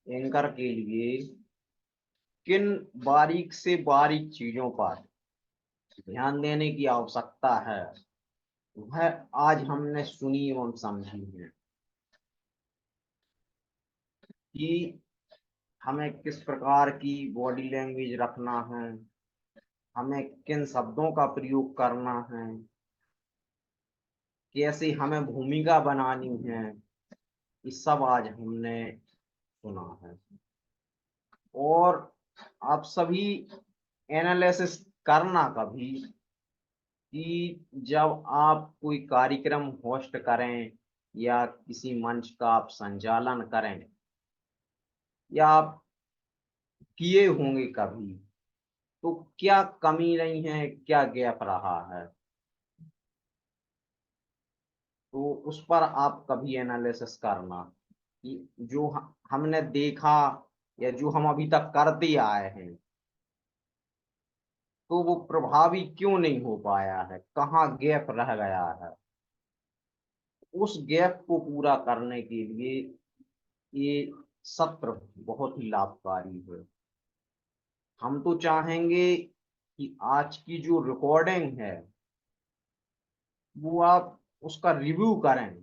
एंकर के लिए किन बारीक से बारीक चीजों पर ध्यान देने की आवश्यकता है, वह आज हमने सुनी एवं समझी है। कि हमें किस प्रकार की बॉडी लैंग्वेज रखना है, हमें किन शब्दों का प्रयोग करना है, कैसे हमें भूमिका बनानी है, ये सब आज हमने सुना है। और आप सभी एनालिसिस करना कभी, कि जब आप कोई कार्यक्रम होस्ट करें या किसी मंच का आप संचालन करें, या आप किए होंगे कभी, तो क्या कमी रही है, क्या गैप रहा है, तो उस पर आप कभी एनालिसिस करना कि जो हमने देखा या जो हम अभी तक करते आए हैं, तो वो प्रभावी क्यों नहीं हो पाया है, कहाँ गैप रह गया है। उस गैप को पूरा करने के लिए ये सत्र बहुत ही लाभकारी है। हम तो चाहेंगे कि आज की जो रिकॉर्डिंग है वो आप उसका रिव्यू करें,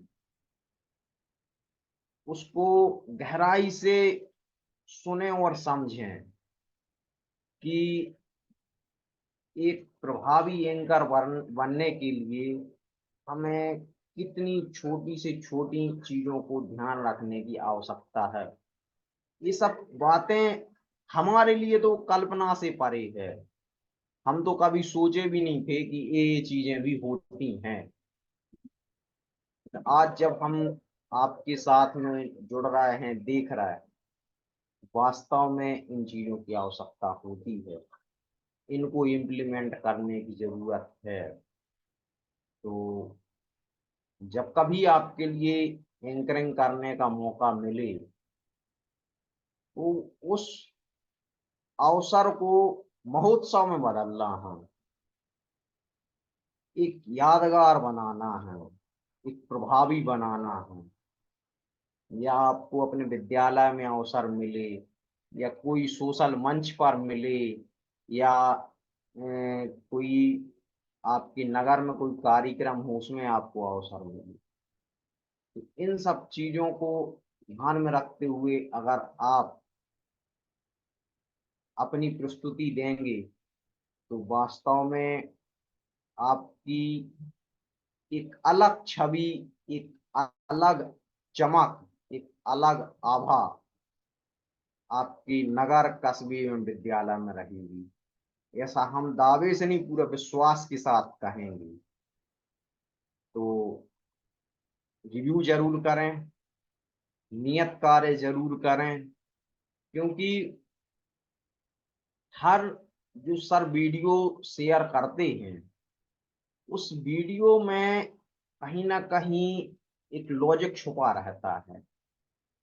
उसको गहराई से सुने और समझें कि एक प्रभावी एंकर बनने के लिए हमें कितनी छोटी से छोटी चीजों को ध्यान रखने की आवश्यकता है। ये सब बातें हमारे लिए तो कल्पना से परे है, हम तो कभी सोचे भी नहीं थे कि ये चीजें भी होती हैं। आज जब हम आपके साथ में जुड़ रहे हैं, देख रहे हैं, वास्तव में इन चीजों की आवश्यकता होती है, इनको इम्प्लीमेंट करने की जरूरत है। तो जब कभी आपके लिए एंकरिंग करने का मौका मिले तो उस अवसर को महोत्सव में बदलना है, एक यादगार बनाना है, एक प्रभावी बनाना है। या आपको अपने विद्यालय में अवसर मिले या कोई सोशल मंच पर मिले या कोई आपके नगर में कोई कार्यक्रम हो उसमें आपको अवसर मिले, तो इन सब चीजों को ध्यान में रखते हुए अगर आप अपनी प्रस्तुति देंगे तो वास्तव में आपकी एक अलग छवि, एक अलग चमक, एक अलग आभा आपकी नगर कस्बे में विद्यालय में रहेगी। ऐसा हम दावे से नहीं, पूरे विश्वास के साथ कहेंगे। तो रिव्यू जरूर करें, नियत कार्य जरूर करें, क्योंकि हर जो सर वीडियो शेयर करते हैं उस वीडियो में कहीं ना कहीं एक लॉजिक छुपा रहता है,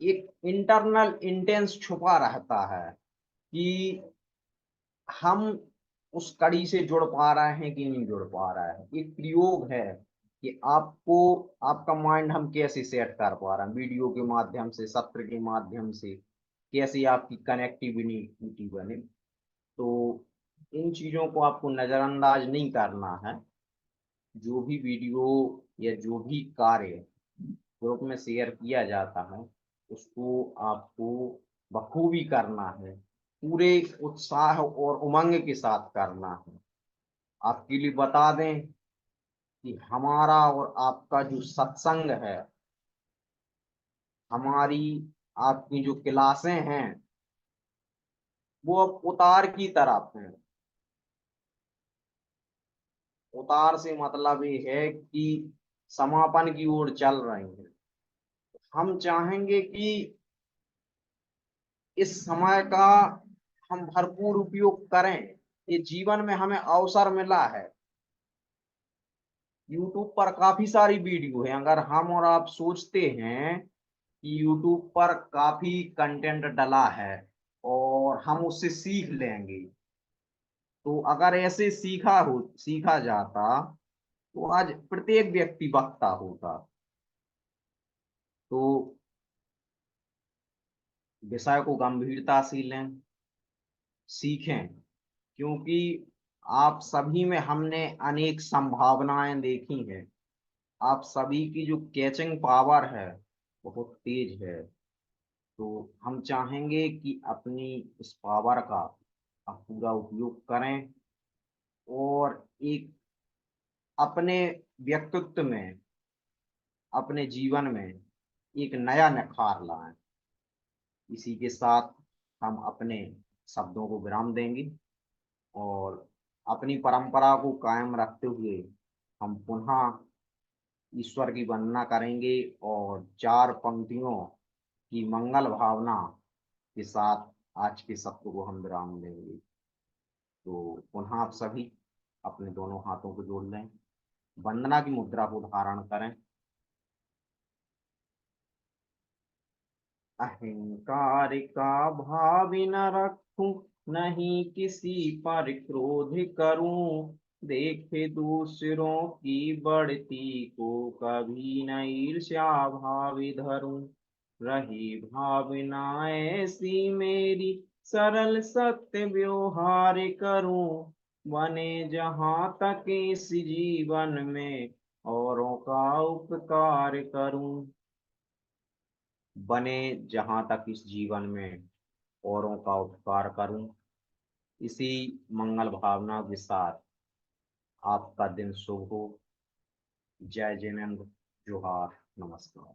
एक इंटरनल इंटेंस छुपा रहता है कि हम उस कड़ी से जुड़ पा रहे हैं कि नहीं जुड़ पा रहे हैं। एक प्रयोग है कि आपको, आपका माइंड हम कैसे सेट कर पा रहे हैं, वीडियो के माध्यम से, सत्र के माध्यम से कैसे आपकी कनेक्टिविटी बने। तो इन चीजों को आपको नजरअंदाज नहीं करना है। जो भी वीडियो या जो भी कार्य ग्रुप में शेयर किया जाता है उसको आपको बखूबी करना है, पूरे उत्साह और उमंग के साथ करना है। आपके लिए बता दें कि हमारा और आपका जो सत्संग है, हमारी आपकी जो क्लासें हैं वो अब उतार की तरफ हैं। उतार से मतलब ये है कि समापन की ओर चल रहे हैं। हम चाहेंगे कि इस समय का हम भरपूर उपयोग करें। ये जीवन में हमें अवसर मिला है। YouTube पर काफी सारी वीडियो है। अगर हम और आप सोचते हैं कि YouTube पर काफी कंटेंट डला है और हम उससे सीख लेंगे, तो अगर ऐसे सीखा जाता तो आज प्रत्येक व्यक्ति वक्ता होता। तो विषय को गंभीरता से लें, सीखें, क्योंकि आप सभी में हमने अनेक संभावनाएं देखी हैं। आप सभी की जो कैचिंग पावर है बहुत तेज है। तो हम चाहेंगे कि अपनी इस पावर का आप पूरा उपयोग करें और एक अपने व्यक्तित्व में, अपने जीवन में एक नया निखार लाएं। इसी के साथ हम अपने शब्दों को विराम देंगे और अपनी परंपरा को कायम रखते हुए हम पुनः ईश्वर की वंदना करेंगे और 4 पंक्तियों की मंगल भावना के साथ आज के सत्र को हम विराम देंगे। तो पुनः आप सभी अपने दोनों हाथों को जोड़ लें, वंदना की मुद्रा को धारण करें। अहंकार का भाव न रखूं, नहीं किसी पर क्रोध करूं, देखे दूसरों की बढ़ती को कभी न ईर्ष्या भाव धरूं। रही भावना ऐसी मेरी सरल सत्य व्यवहार करूं, बने जहां तक इस जीवन में औरों का उपकार करूं। बने जहां तक इस जीवन में औरों का उपकार करूं। इसी मंगल भावना के साथ आपका दिन शुभ हो। जय जिनेंद्र, जोहार, नमस्कार।